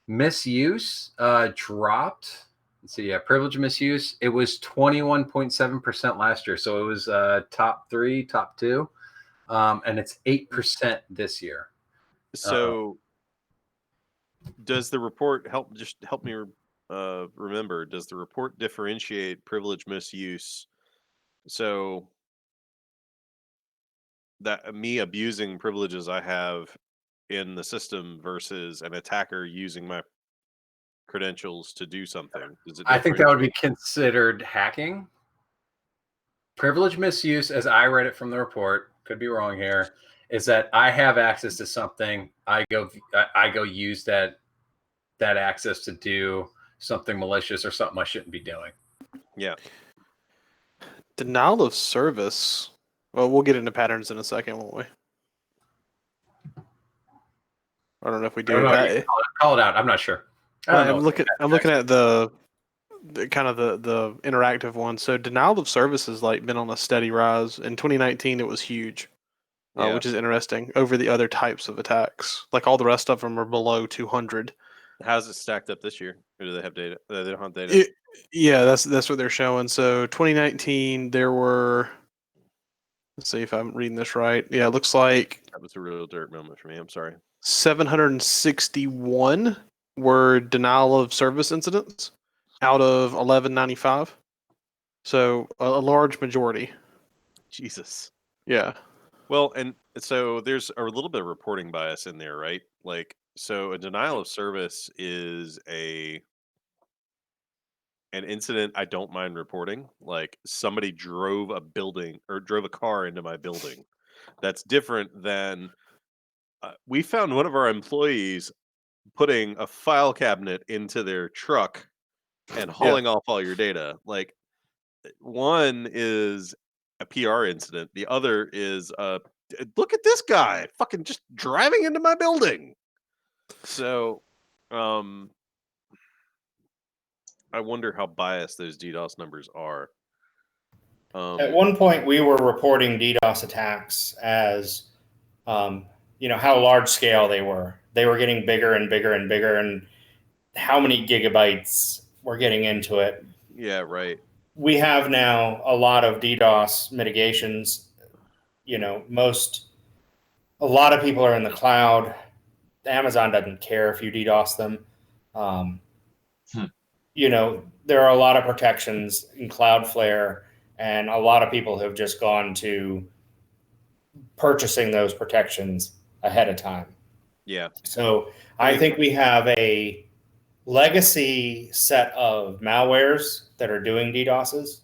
Speaker 1: Misuse dropped. Let's see, privilege misuse. It was 21.7% last year. So it was top 3, top 2. And it's 8% this year.
Speaker 2: So does the report help me remember, does the report differentiate privilege misuse? So that me abusing privileges I have in the system versus an attacker using my credentials to do something.
Speaker 1: I think that would be considered hacking. Privilege misuse, as I read it from the report, could be wrong here, is that I have access to something. I go use that access to do something malicious or something I shouldn't be doing.
Speaker 2: Yeah.
Speaker 5: Denial of service. Well, we'll get into patterns in a second, won't we? I don't know if we do.
Speaker 1: Call it out. I'm not sure.
Speaker 5: I'm looking at the kind of the interactive one. So denial of service has like been on a steady rise. In 2019, it was huge, which is interesting over the other types of attacks. Like all the rest of them are below 200.
Speaker 2: How's it stacked up this year? Or do they have data? They don't have data.
Speaker 5: Yeah, that's what they're showing. So 2019, there were. Let's see if I'm reading this right. Yeah, it looks like
Speaker 2: that was a real dirt moment for me. I'm sorry.
Speaker 5: 761 were denial of service incidents out of 1195. So a large majority.
Speaker 2: Jesus.
Speaker 5: Yeah.
Speaker 2: Well, and so there's a little bit of reporting bias in there, right? Like, so a denial of service is an incident I don't mind reporting. Like somebody drove a car into my building. That's different than we found one of our employees putting a file cabinet into their truck and hauling off all your data. Like one is a PR incident. The other is look at this guy fucking just driving into my building. So, I wonder how biased those DDoS numbers are.
Speaker 4: At one point, we were reporting DDoS attacks as, how large scale they were. They were getting bigger and bigger and bigger, and how many gigabytes were getting into it.
Speaker 2: Yeah, right.
Speaker 4: We have now a lot of DDoS mitigations. A lot of people are in the cloud. Amazon doesn't care if you DDoS them. There are a lot of protections in Cloudflare, and a lot of people have just gone to purchasing those protections ahead of time.
Speaker 2: Yeah.
Speaker 4: So I think we have a legacy set of malwares that are doing DDoSes,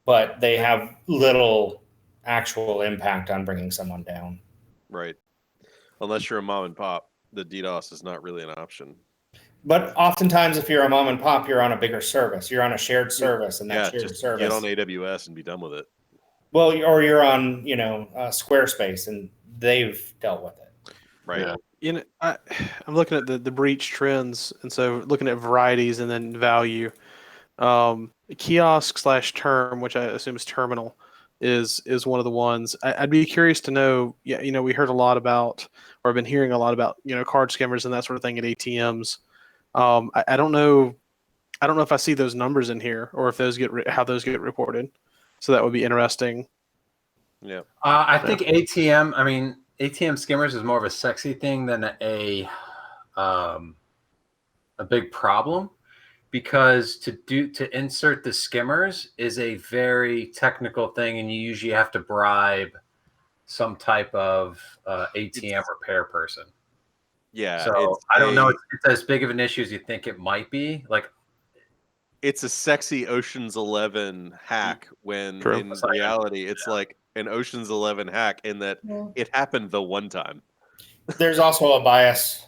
Speaker 4: but they have little actual impact on bringing someone down.
Speaker 2: Right. Unless you're a mom and pop, the DDoS is not really an option.
Speaker 4: But oftentimes, if you're a mom and pop, you're on a bigger service. You're on a shared service, and that shared service.
Speaker 2: Get on AWS and be done with it.
Speaker 4: Well, or you're on, Squarespace, and they've dealt with it.
Speaker 2: Right.
Speaker 5: Yeah. I'm looking at the breach trends, and so looking at varieties and then value. Kiosk/term, which I assume is terminal, is one of the ones. I'd be curious to know. Yeah, we heard a lot about, or I've been hearing a lot about, card skimmers and that sort of thing at ATMs. I don't know. I don't know if I see those numbers in here, or if those how those get reported. So that would be interesting.
Speaker 2: Yeah.
Speaker 1: I think ATM. I mean, ATM skimmers is more of a sexy thing than a big problem, because to insert the skimmers is a very technical thing, and you usually have to bribe some type of ATM repair person.
Speaker 2: Yeah.
Speaker 1: So I don't know if it's as big of an issue as you think it might be. Like,
Speaker 2: it's a sexy Ocean's 11 hack when
Speaker 5: True.
Speaker 2: in reality it's like an Ocean's 11 hack in that it happened the one time.
Speaker 4: There's also a bias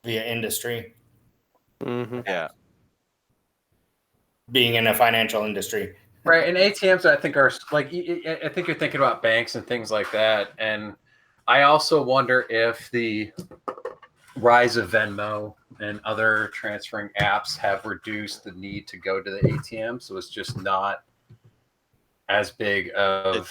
Speaker 4: via industry.
Speaker 5: Mm-hmm.
Speaker 2: Yeah.
Speaker 4: Being in a financial industry.
Speaker 1: Right. And ATMs, I think, are like, I think you're thinking about banks and things like that. And I also wonder if the rise of Venmo and other transferring apps have reduced the need to go to the ATM. So it's just not as big of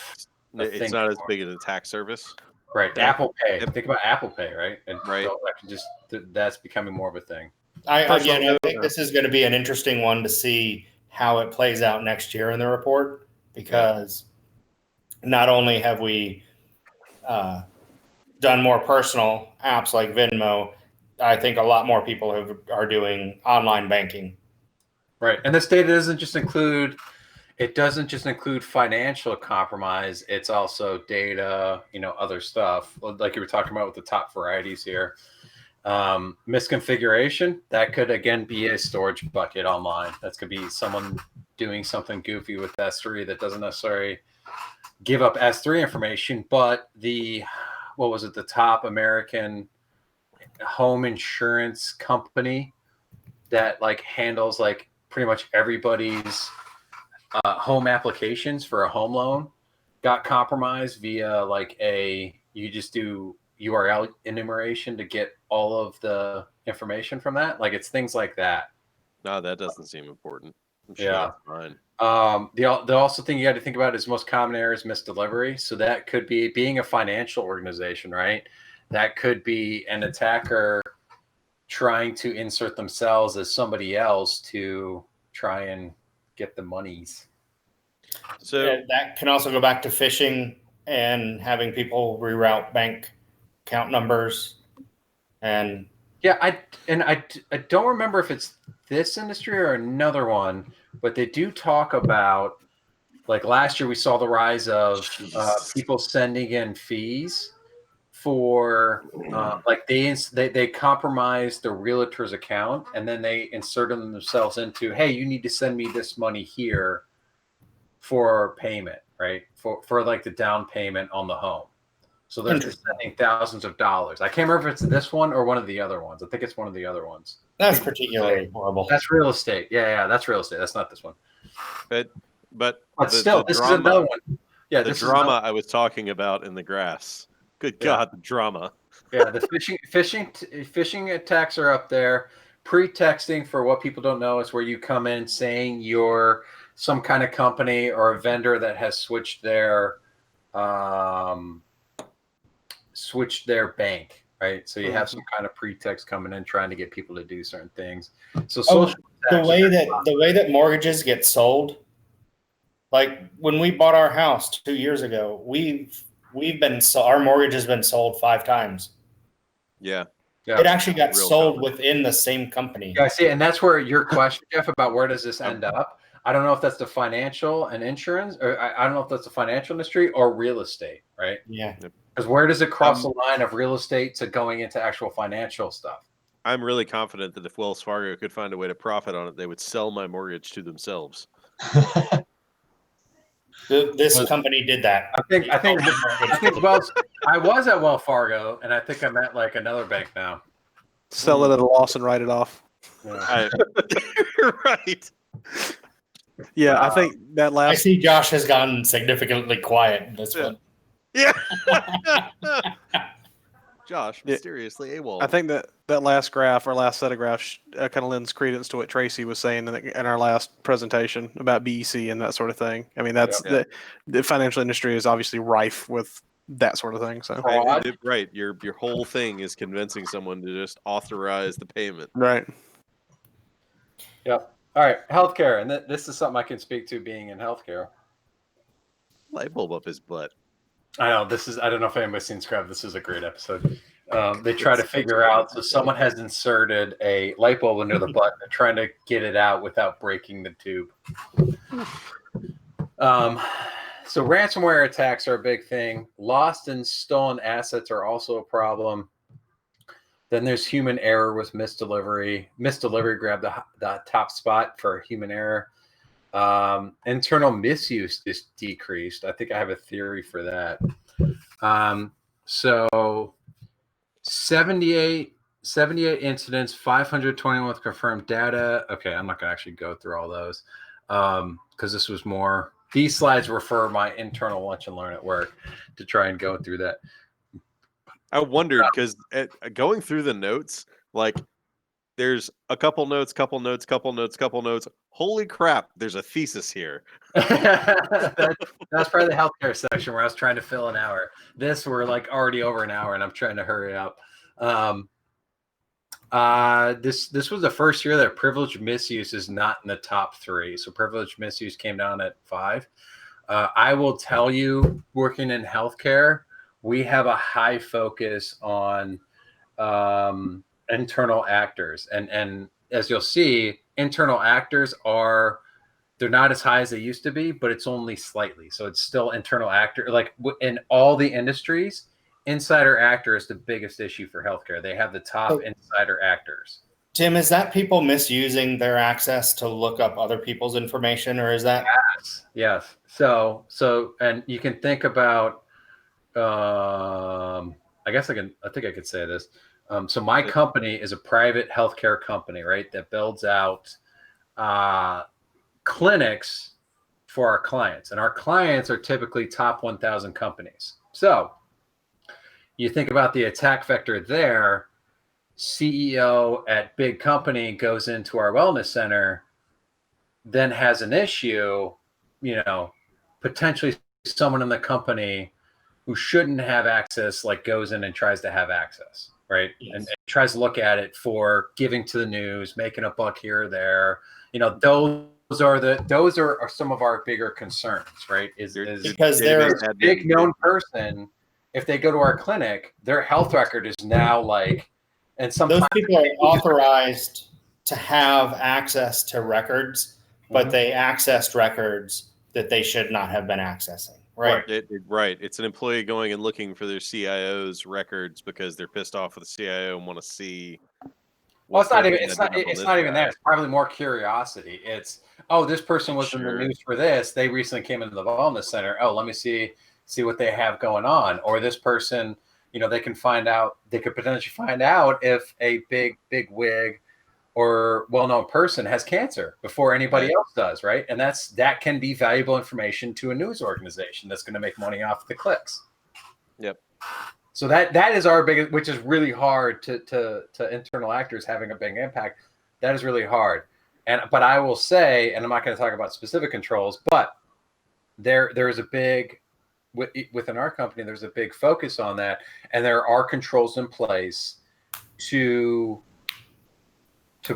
Speaker 2: it's not as big an attack service.
Speaker 1: Right.
Speaker 2: Yeah.
Speaker 1: Apple Pay. Think about Apple Pay, right? And
Speaker 2: right.
Speaker 1: So that's becoming more of a thing.
Speaker 4: I think this is going to be an interesting one to see how it plays out next year in the report, because not only have we done more personal apps like Venmo, I think a lot more people are doing online banking.
Speaker 1: Right. And this data doesn't just include financial compromise. It's also data, other stuff like you were talking about with the top varieties here. Misconfiguration, that could again be a storage bucket online. That's could be someone doing something goofy with S3 that doesn't necessarily give up S3 information, but the top American home insurance company that like handles like pretty much everybody's home applications for a home loan got compromised via like you just do URL enumeration to get all of the information from that. Like, it's things like that.
Speaker 2: No, that doesn't seem important. I'm sure
Speaker 1: Yeah.
Speaker 2: that's fine.
Speaker 1: The also thing you got to think about is most common error is misdelivery. So that could be being a financial organization, right? That could be an attacker trying to insert themselves as somebody else to try and get the monies.
Speaker 4: So that can also go back to phishing and having people reroute bank account numbers. And
Speaker 1: I don't remember if it's this industry or another one, but they do talk about, like last year we saw the rise of people sending in fees for like they compromised the realtor's account, and then they inserted themselves into, hey, you need to send me this money here for payment, right? For like the down payment on the home. So they're spending thousands of dollars. I can't remember if it's this one or one of the other ones. I think it's one of the other ones.
Speaker 4: That's particularly horrible.
Speaker 1: That's real estate. Yeah, that's real estate. That's not this one.
Speaker 2: But
Speaker 1: still, this is another one. Yeah,
Speaker 2: the drama I was talking about in the grass. Good God, the drama.
Speaker 1: Yeah, the phishing attacks are up there. Pre-texting, for what people don't know, is where you come in saying you're some kind of company or a vendor that has switched their bank, right? So you have some kind of pretext coming in trying to get people to do certain things. So
Speaker 4: the way that mortgages get sold, like when we bought our house 2 years ago, our mortgage has been sold 5 times.
Speaker 2: Yeah.
Speaker 4: It actually got sold within the same company.
Speaker 1: Yeah, I see, and that's where your question, Jeff, about where does this end up? I don't know if that's the financial and insurance, or I don't know if that's the financial industry or real estate, right?
Speaker 4: Yeah.
Speaker 1: Because where does it cross the line of real estate to going into actual financial stuff?
Speaker 2: I'm really confident that if Wells Fargo could find a way to profit on it, they would sell my mortgage to themselves.
Speaker 4: This company did that.
Speaker 1: I think I was at Wells Fargo, and I think I'm at like another bank now.
Speaker 5: Sell it at a loss and write it off.
Speaker 1: Yeah.
Speaker 2: Right.
Speaker 5: Yeah, I think that last.
Speaker 4: I see Josh has gotten significantly quiet in this one.
Speaker 2: Yeah. Josh mysteriously AWOL.
Speaker 5: I think that last graph or last set of graphs kind of lends credence to what Tracy was saying in our last presentation about BEC and that sort of thing. I mean, that's the financial industry is obviously rife with that sort of thing. So
Speaker 2: right, your whole thing is convincing someone to just authorize the payment.
Speaker 5: Right.
Speaker 1: Yep. All right, healthcare, and this is something I can speak to being in healthcare.
Speaker 2: Light bulb up his butt.
Speaker 1: I know I don't know if anybody's seen Scrub. This is a great episode. They try to figure out. So someone has inserted a light bulb into the butt. They're trying to get it out without breaking the tube. So ransomware attacks are a big thing. Lost and stolen assets are also a problem. Then there's human error with misdelivery. Misdelivery grabbed the top spot for human error. Internal misuse is decreased. I think I have a theory for that. So 78 incidents, 521 with confirmed data. Okay, I'm not going to actually go through all those because this was more. These slides were for my internal lunch and learn at work to try and go through that.
Speaker 2: I wondered because going through the notes, like there's a couple notes. Holy crap, there's a thesis here.
Speaker 1: That's probably the healthcare section where I was trying to fill an hour. We're like already over an hour and I'm trying to hurry up. This was the first year that privilege misuse is not in the top 3. So privilege misuse came down at 5. I will tell you, working in healthcare, we have a high focus on internal actors. And as you'll see, internal actors they're not as high as they used to be, but it's only slightly. So it's still internal actor. Like in all the industries, insider actor is the biggest issue for healthcare. They have the top insider actors.
Speaker 4: Tim, is that people misusing their access to look up other people's information, or is that?
Speaker 1: Yes. So, and you can think about, I think I could say this. So my company is a private healthcare company, right? That builds out clinics for our clients, and our clients are typically top 1,000 companies. So you think about the attack vector there. CEO at big company goes into our wellness center, then has an issue, potentially someone in the company who shouldn't have access, like goes in and tries to have access, right? Yes. And tries to look at it for giving to the news, making a buck here or there. Those are some of our bigger concerns, right? Is
Speaker 4: because they're
Speaker 1: a big known person. If they go to our clinic, their health record is now like, and sometimes
Speaker 4: those people are authorized to have access to records, but they accessed records that they should not have been accessing. Right.
Speaker 2: Right. It's an employee going and looking for their CIO's records because they're pissed off with the CIO and want to see.
Speaker 1: Well, it's not even that. It's probably more curiosity. It's, this person was in the news for this. They recently came into the wellness center. Oh, let me see what they have going on. Or this person, they could potentially find out if a big wig or well-known person has cancer before anybody else does, right? And that can be valuable information to a news organization that's going to make money off the clicks.
Speaker 2: Yep.
Speaker 1: So that is our biggest, which is really hard to internal actors having a big impact. That is really hard. But I will say, and I'm not going to talk about specific controls, but there is a big, within our company, there's a big focus on that. And there are controls in place to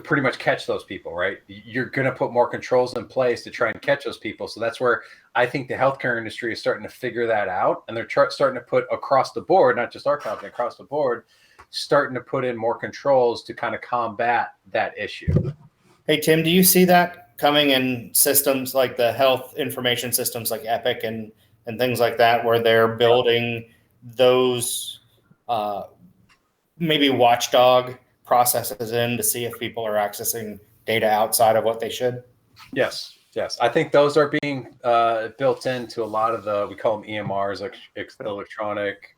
Speaker 1: pretty much catch those people, right? You're going to put more controls in place to try and catch those people. So that's where I think the healthcare industry is starting to figure that out. And they're starting to put across the board, not just our company, across the board, starting to put in more controls to kind of combat that issue.
Speaker 4: Hey, Tim, do you see that coming in systems like the health information systems like Epic and things like that, where they're building those maybe watchdog processes in to see if people are accessing data outside of what they should?
Speaker 1: Yes. I think those are being built into a lot of we call them EMRs, like electronic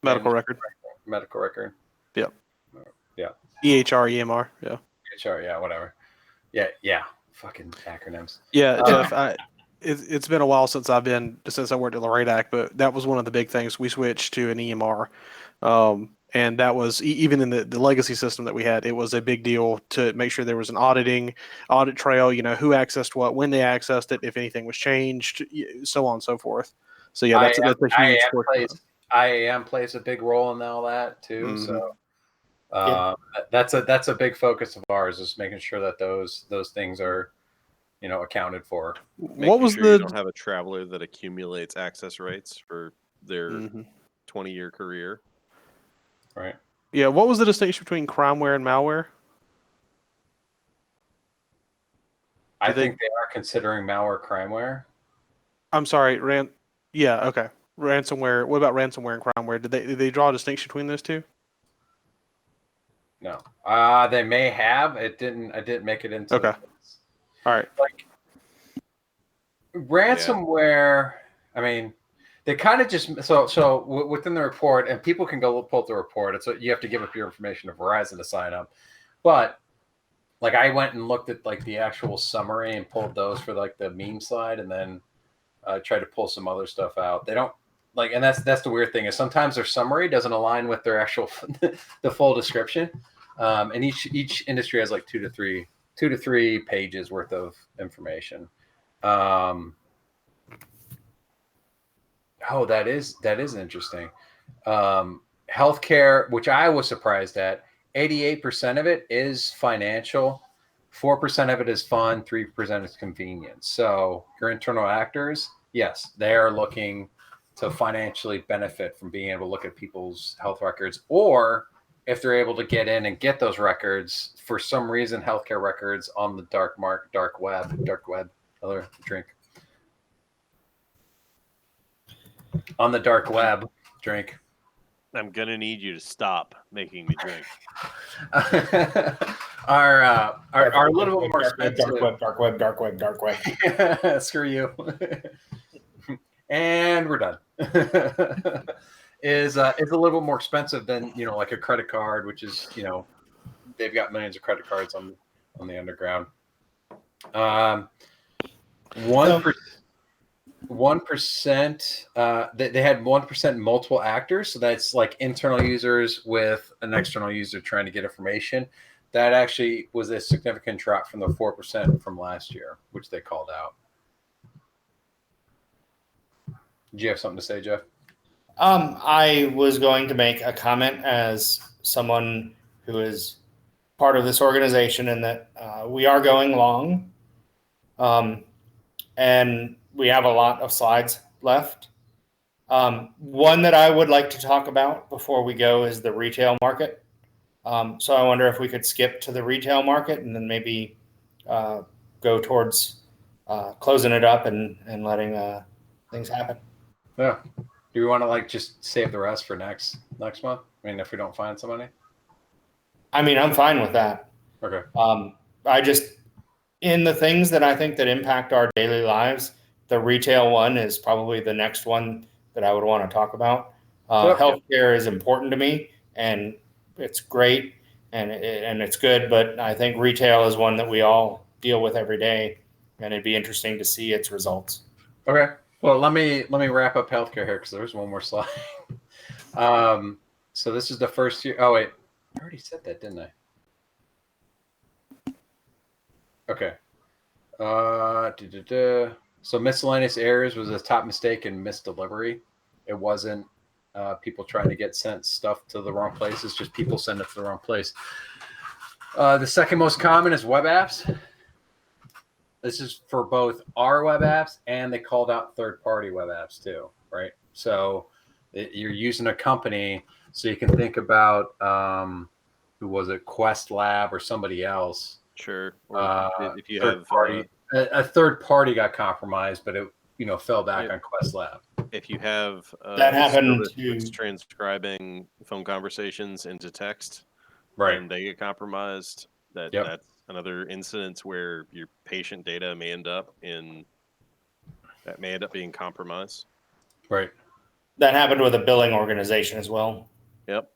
Speaker 5: medical record.
Speaker 1: Medical record.
Speaker 5: Yeah.
Speaker 1: Yeah.
Speaker 5: EHR, EMR. Yeah.
Speaker 1: EHR, yeah, whatever. Yeah. Fucking acronyms.
Speaker 5: Yeah, Jeff, it's been a while since I worked at Loradac, but that was one of the big things. We switched to an EMR. And that was even in the legacy system that we had, it was a big deal to make sure there was an audit trail, who accessed what, when they accessed it, if anything was changed, so on and so forth. So yeah, that's a huge portion.
Speaker 1: IAM plays a big role in all that too.
Speaker 5: Mm-hmm.
Speaker 1: So that's a big focus of ours, is making sure that those things are accounted for.
Speaker 2: Making sure you don't have a traveler that accumulates access rights for their 20-year career.
Speaker 1: Right.
Speaker 5: Yeah. What was the distinction between crimeware and malware?
Speaker 1: I think they are considering malware crimeware.
Speaker 5: I'm sorry, yeah, okay. Ransomware. What about ransomware and crimeware? Did they draw a distinction between those two?
Speaker 1: No. They may have. I didn't make it into.
Speaker 5: Okay. All right.
Speaker 1: Like ransomware. I mean, they kind of just so within the report, and people can go pull up the report. It's you have to give up your information to Verizon to sign up, but like I went and looked at like the actual summary and pulled those for like the meme slide, and then tried to pull some other stuff out. They don't like, and that's the weird thing, is sometimes their summary doesn't align with their actual the full description, and each industry has like two to three pages worth of information. Oh, that is interesting. Healthcare, which I was surprised at, 88% of it is financial, 4% of it is fun, 3% is convenience. So your internal actors, yes, they are looking to financially benefit from being able to look at people's health records, or if they're able to get in and get those records for some reason, healthcare records on the dark web, other drink. On the dark web, drink.
Speaker 2: I'm gonna need you to stop making me drink.
Speaker 1: Our little bit more expensive.
Speaker 4: Dark web.
Speaker 1: Screw you. And we're done. Is a little bit more expensive than like a credit card, which is they've got millions of credit cards on the underground. 1%. They had 1% multiple actors, so that's like internal users with an external user trying to get information. That actually was a significant drop from the 4% from last year, which they called out. Did you have something to say, Jeff?
Speaker 4: I was going to make a comment as someone who is part of this organization, and that we are going long, and we have a lot of slides left. One that I would like to talk about before we go is the retail market. So I wonder if we could skip to the retail market and then maybe go towards closing it up and letting things happen.
Speaker 1: Yeah. Do we want to just save the rest for next month? I mean, if we don't find somebody.
Speaker 4: I mean, I'm fine with that.
Speaker 1: Okay.
Speaker 4: I just, in the things that I think that impact our daily lives, the retail one is probably the next one that I would want to talk about. Healthcare is important to me, and it's great, and it's good, but I think retail is one that we all deal with every day, and it'd be interesting to see its results.
Speaker 1: Okay. Well, let me wrap up healthcare here, because there's one more slide. So this is the first year. Oh wait, I already said that, didn't I? Okay. So miscellaneous errors was a top mistake in misdelivery. It wasn't people trying to get sent stuff to the wrong place. It's just people send it to the wrong place. The second most common is web apps. This is for both our web apps, and they called out third-party web apps too, right? So you're using a company, so you can think about who was it, Quest Lab or somebody else.
Speaker 2: Sure. Or if you have
Speaker 1: a third party got compromised, but it fell back on Quest Lab.
Speaker 2: If you have
Speaker 4: that happened
Speaker 2: to transcribing phone conversations into text,
Speaker 1: right,
Speaker 2: and they get compromised, that's another instance where your patient data may end up being compromised.
Speaker 1: Right.
Speaker 4: That happened with a billing organization as well.
Speaker 2: Yep.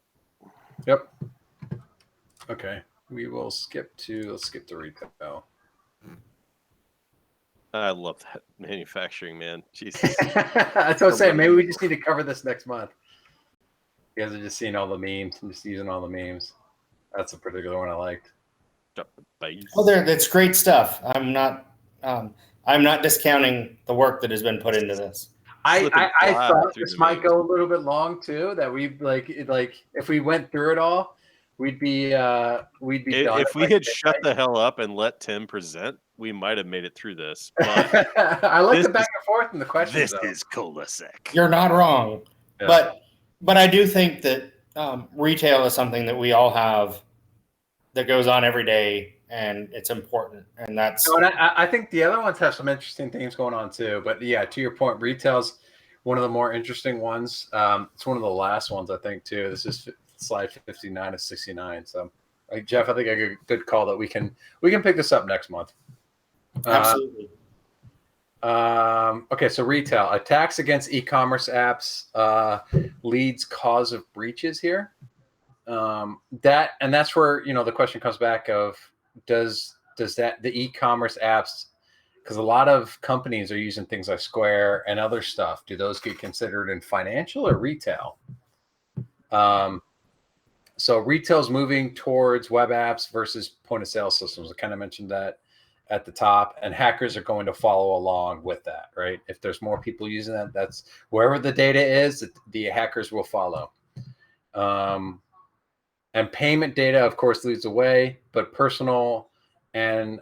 Speaker 1: Okay. We will skip to retail.
Speaker 2: I love that manufacturing, man. Jesus.
Speaker 1: That's what I'm saying. Maybe we just need to cover this next month. You guys are just seeing all the memes. I'm just using all the memes. That's a particular one I liked.
Speaker 4: Well, that's great stuff. I'm not discounting the work that has been put into this.
Speaker 1: I thought this might go a little bit long too. That we like if we went through it all, we'd be done.
Speaker 2: If we had shut the hell up and let Tim present, we might have made it through this. But
Speaker 1: I like the back and forth in the questions.
Speaker 2: This is ColaSec.
Speaker 4: You're not wrong, yeah. But I do think that retail is something that we all have that goes on every day, and it's important. And that's.
Speaker 1: No, and I think the other ones have some interesting things going on too. But yeah, to your point, retail's one of the more interesting ones. It's one of the last ones I think too. This is slide 59 of 69. So, Jeff, I think a good call that we can pick this up next month.
Speaker 4: Absolutely.
Speaker 1: Okay, so retail attacks against e-commerce apps leads cause of breaches here. That's where the question comes back of does that the e-commerce apps, because a lot of companies are using things like Square and other stuff, do those get considered in financial or retail? So retail's moving towards web apps versus point of sale systems. I kind of mentioned that at the top, and hackers are going to follow along with that, right? If there's more people using that, that's wherever the data is, the hackers will follow. And payment data, of course, leads the way, but personal and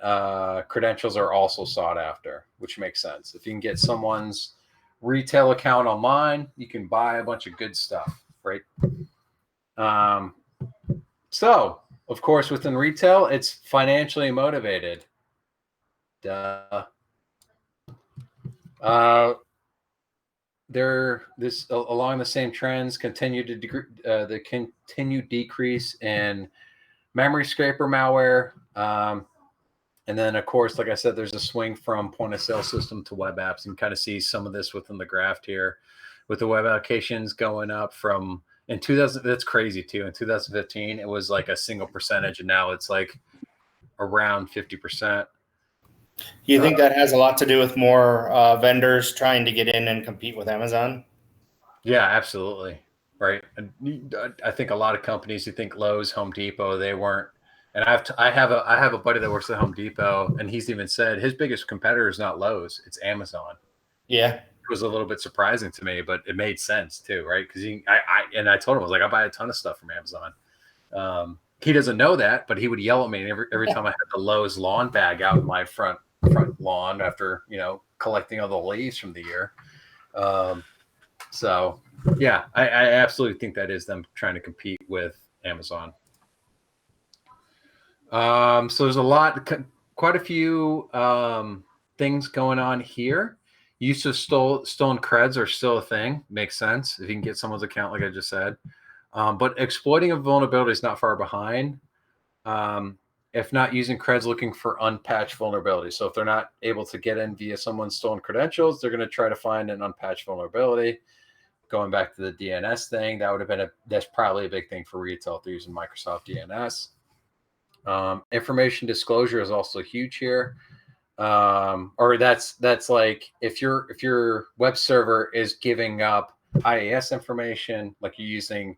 Speaker 1: credentials are also sought after, which makes sense. If you can get someone's retail account online, you can buy a bunch of good stuff, right? So, of course, within retail, it's financially motivated. Duh. Along the same trends, the continued decrease in memory scraper malware, and then of course, like I said, there's a swing from point of sale system to web apps, and kind of see some of this within the graph here, with the web applications going up from in 2000. That's crazy too. In 2015, it was like a single percentage, and now it's like around 50%.
Speaker 4: You think that has a lot to do with more vendors trying to get in and compete with Amazon?
Speaker 1: Yeah, absolutely. Right. I think a lot of companies, you think Lowe's, Home Depot, they weren't. And I have a buddy that works at Home Depot, and he's even said his biggest competitor is not Lowe's, it's Amazon.
Speaker 4: Yeah.
Speaker 1: It was a little bit surprising to me, but it made sense too, right? Because I told him, I was like, I buy a ton of stuff from Amazon. He doesn't know that, but he would yell at me every time I had the Lowe's lawn bag out in my front lawn after collecting all the leaves from the year. So yeah, I absolutely think that is them trying to compete with Amazon. So there's quite a few things going on here. Use of stolen creds are still a thing. Makes sense if you can get someone's account, like I just said. But exploiting a vulnerability is not far behind. If not using creds, looking for unpatched vulnerabilities. So if they're not able to get in via someone's stolen credentials, they're going to try to find an unpatched vulnerability. Going back to the DNS thing, that's probably a big thing for retail if they're using Microsoft DNS. Information disclosure is also huge here. Or that's like if your web server is giving up IIS information, like you're using,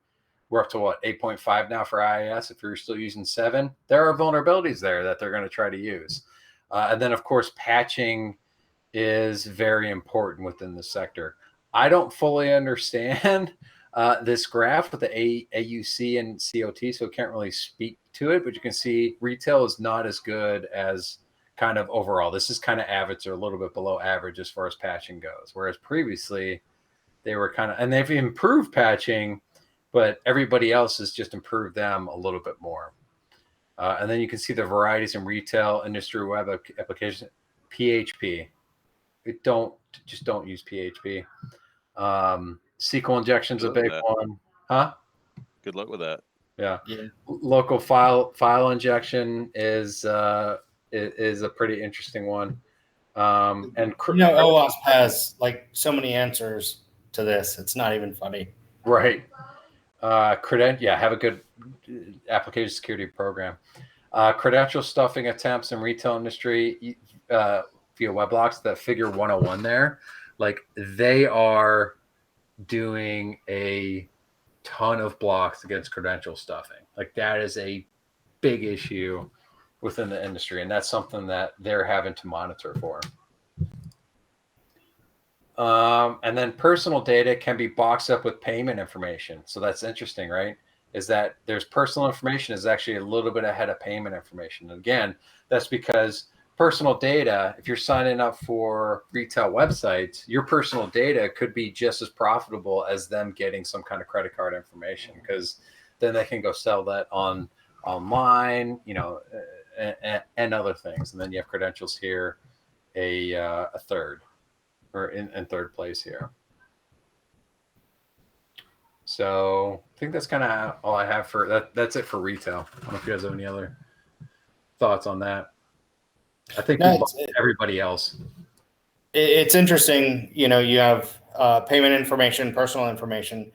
Speaker 1: we're up to what, 8.5 now for IIS. If you're still using 7, there are vulnerabilities there that they're going to try to use. And then of course, patching is very important within the sector. I don't fully understand this graph with the AUC and COT, so I can't really speak to it, but you can see retail is not as good as kind of overall. This is kind of average or a little bit below average as far as patching goes. Whereas previously they were and they've improved patching, but everybody else has just improved them a little bit more. And then you can see the varieties in retail, industry, web application, PHP. Just don't use PHP. SQL injection is a big one. Huh?
Speaker 2: Good luck with that.
Speaker 1: Yeah. Local file injection is a pretty interesting one. And
Speaker 4: OWASP has like so many answers to this. It's not even funny.
Speaker 1: Right. Have a good application security program. Credential stuffing attempts in retail industry via via Weblogs, that figure 101 there, like they are doing a ton of blocks against credential stuffing. Like that is a big issue within the industry, and that's something that they're having to monitor for. And then personal data can be boxed up with payment information. So that's interesting, right? Is that there's personal information is actually a little bit ahead of payment information. And again, that's because personal data, if you're signing up for retail websites, your personal data could be just as profitable as them getting some kind of credit card information, because then they can go sell that online, you know, and other things. And then you have credentials here, a third, or in third place here. So I think that's kind of all I have for that. That's it for retail. I don't know if you guys have any other thoughts on that. I think everybody else.
Speaker 4: It's interesting. You know, you have payment information, personal information.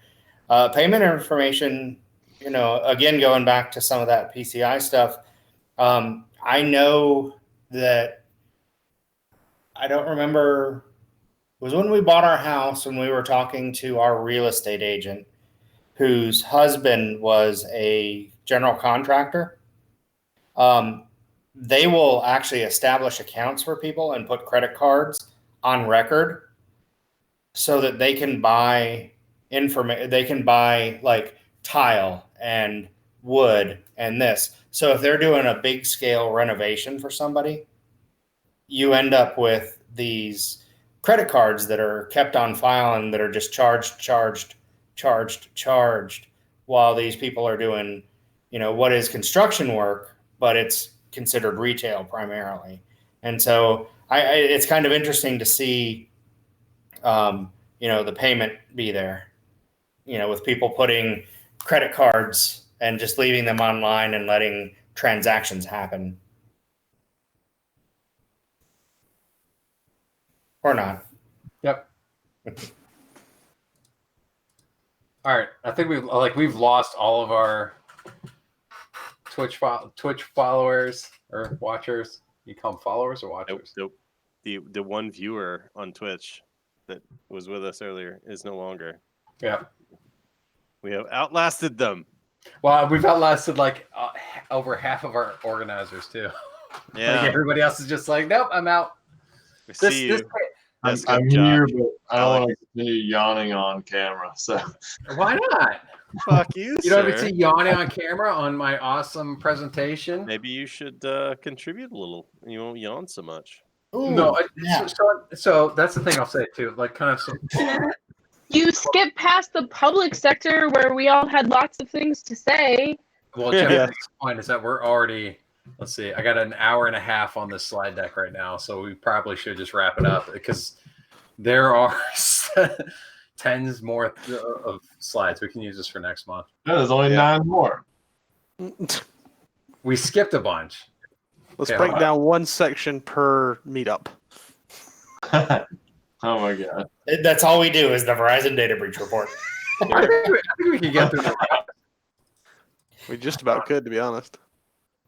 Speaker 4: Payment information, you know, again, going back to some of that PCI stuff, I know that I don't remember. It was when we bought our house, when we were talking to our real estate agent, whose husband was a general contractor. They will actually establish accounts for people and put credit cards on record so that they can buy information. They can buy like tile and wood and this. So if they're doing a big scale renovation for somebody, you end up with these credit cards that are kept on file and that are just charged while these people are doing, you know, what is construction work, but it's considered retail primarily. And so it's kind of interesting to see, you know, the payment be there, you know, with people putting credit cards and just leaving them online and letting transactions happen. Or not.
Speaker 1: Yep. All right. I think we've lost all of our Twitch followers or watchers. You call them followers or watchers?
Speaker 2: Nope. The one viewer on Twitch that was with us earlier is no longer.
Speaker 1: Yeah.
Speaker 2: We have outlasted them.
Speaker 1: Well, we've outlasted like over half of our organizers too.
Speaker 2: Yeah.
Speaker 1: Like everybody else is just like, nope, I'm out.
Speaker 2: See you.
Speaker 3: I'm here, but I don't want to continue yawning on camera. So
Speaker 1: why not?
Speaker 2: Fuck you,
Speaker 1: You
Speaker 2: sir.
Speaker 1: don't even see yawning on camera on my awesome presentation.
Speaker 2: Maybe you should contribute a little. You won't yawn so much.
Speaker 4: Ooh,
Speaker 1: no,
Speaker 4: yeah.
Speaker 1: so that's the thing I'll say too. Like kind of some.
Speaker 7: You skip past the public sector where we all had lots of things to say.
Speaker 1: Well, Jeff's point is that we're already. Let's see. I got an hour and a half on this slide deck right now, so we probably should just wrap it up because there are tens more of slides. We can use this for next month.
Speaker 3: No, there's only 9 more.
Speaker 1: We skipped a bunch.
Speaker 5: Let's break down one section per meetup.
Speaker 3: Oh my god!
Speaker 4: That's all we do is the Verizon data breach report.
Speaker 1: I think we can get through that.
Speaker 5: We just about could, to be honest.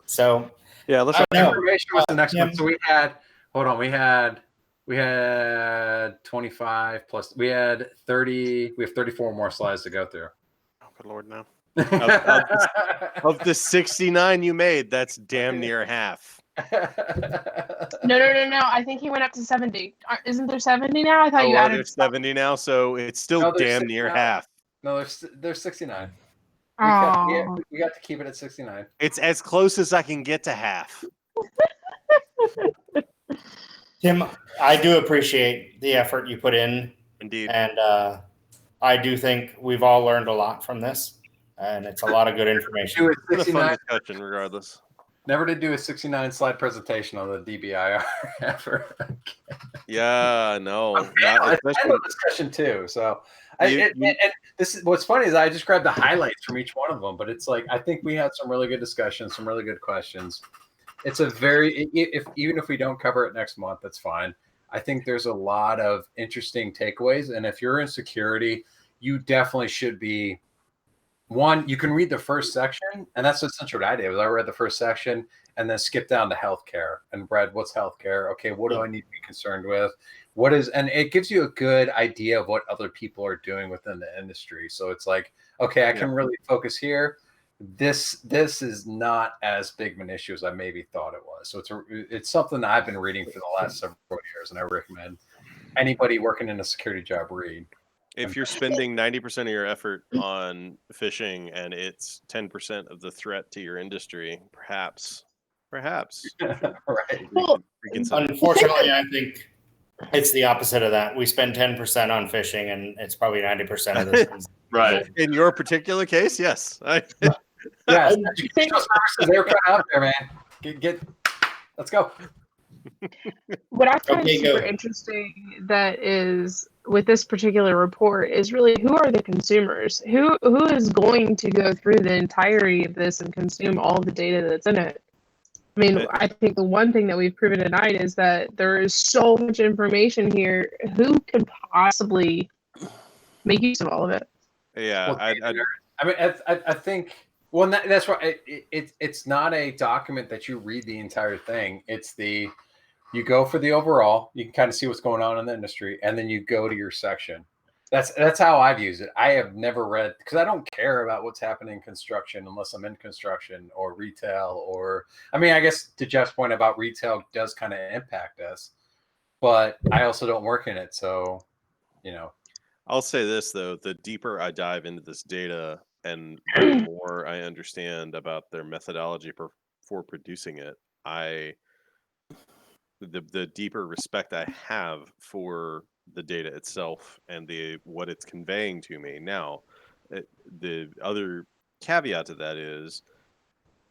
Speaker 4: So
Speaker 5: yeah, let's.
Speaker 1: Information was the next one. So we had. Hold on. We had 25 plus. We had 30. We have 34 more slides to go through.
Speaker 5: Oh, good lord, no.
Speaker 2: Of the 69 you made, that's damn near half.
Speaker 7: No. I think he went up to 70. Isn't there 70 now? I thought you added.
Speaker 2: There's 70 now, so it's still damn near half.
Speaker 1: No, there's 69. We got to keep it at 69.
Speaker 2: It's as close as I can get to half.
Speaker 4: Tim, I do appreciate the effort you put in.
Speaker 2: Indeed.
Speaker 4: And I do think we've all learned a lot from this. And it's a lot of good information.
Speaker 2: It's a fun discussion regardless.
Speaker 1: Never to do a 69 slide presentation on the DBIR ever.
Speaker 2: Yeah, no.
Speaker 1: I had a discussion too. So and this is what's funny is I just grabbed the highlights from each one of them, but it's like I think we had some really good discussions, some really good questions. It's a very even if we don't cover it next month, that's fine. I think there's a lot of interesting takeaways, and if you're in security, you definitely should be one, you can read the first section, and that's essentially what I did. Was I read the first section and then skip down to healthcare and read what's healthcare. Okay, what do I need to be concerned with? What is, and it gives you a good idea of what other people are doing within the industry. So it's like, okay, I can really focus here. This is not as big of an issue as I maybe thought it was. So it's something that I've been reading for the last several years, and I recommend anybody working in a security job read.
Speaker 2: If you're spending 90% of your effort on phishing and it's 10% of the threat to your industry, perhaps.
Speaker 1: Right.
Speaker 4: Unfortunately, I think it's the opposite of that. We spend 10% on phishing, and it's probably 90% of the things.
Speaker 3: Right.
Speaker 2: In your particular case, yes.
Speaker 1: Yes, educational services, they're kind of up there, man. Let's go.
Speaker 7: What I find super interesting that is with this particular report is really who are the consumers? Who is going to go through the entirety of this and consume all the data that's in it? I mean, I think the one thing that we've proven tonight is that there is so much information here. Who can possibly make use of all of it?
Speaker 2: Yeah,
Speaker 1: well, I think. Well, that's why it's not a document that you read the entire thing. It's you go for the overall. You can kind of see what's going on in the industry, and then you go to your section. That's how I've used it. I have never read, because I don't care about what's happening in construction unless I'm in construction or retail, or I mean, I guess to Jeff's point about retail does kind of impact us, but I also don't work in it, so
Speaker 2: I'll say this though: the deeper I dive into this data, and the more I understand about their methodology for producing it, the deeper respect I have for the data itself and what it's conveying to me. Now, the other caveat to that is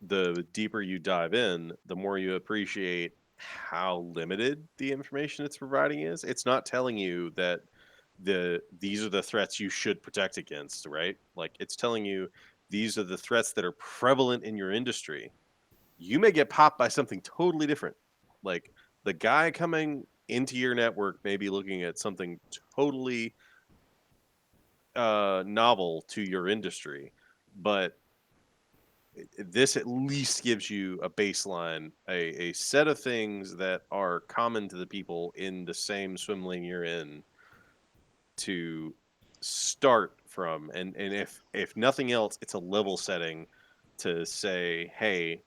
Speaker 2: the deeper you dive in, the more you appreciate how limited the information it's providing is. It's not telling you that these are the threats you should protect against, right? Like, it's telling you these are the threats that are prevalent in your industry. You may get popped by something totally different. Like, the guy coming into your network may be looking at something totally novel to your industry, but this at least gives you a baseline, a set of things that are common to the people in the same swim lane you're in to start from. And if nothing else, it's a level setting to say, hey,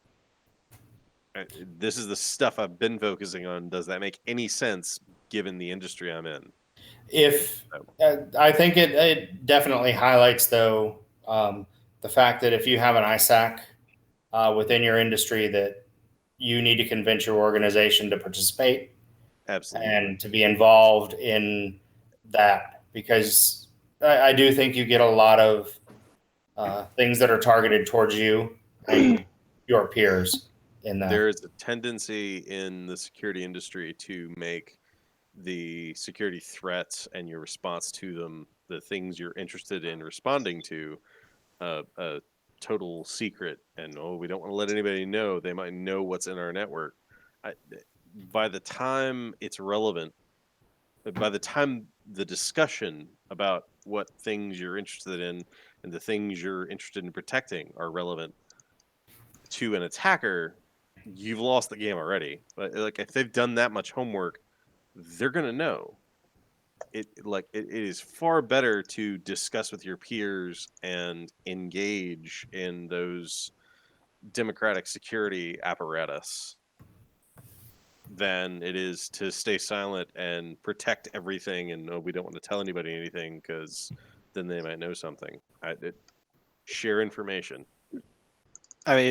Speaker 2: this is the stuff I've been focusing on. Does that make any sense given the industry I'm in?
Speaker 4: I think it definitely highlights, though, the fact that if you have an ISAC within your industry, that you need to convince your organization to participate.
Speaker 2: Absolutely.
Speaker 4: And to be involved in that, because I do think you get a lot of things that are targeted towards you and your peers in that.
Speaker 2: There is a tendency in the security industry to make the security threats and your response to them, the things you're interested in responding to, a total secret. And we don't want to let anybody know. They might know what's in our network. By the time it's relevant, by the time the discussion about what things you're interested in and the things you're interested in protecting are relevant to an attacker, you've lost the game already. But like, if they've done that much homework, they're gonna know. It is far better to discuss with your peers and engage in those democratic security apparatus than it is to stay silent and protect everything and we don't want to tell anybody anything because then they might know something. Share information.
Speaker 5: I mean,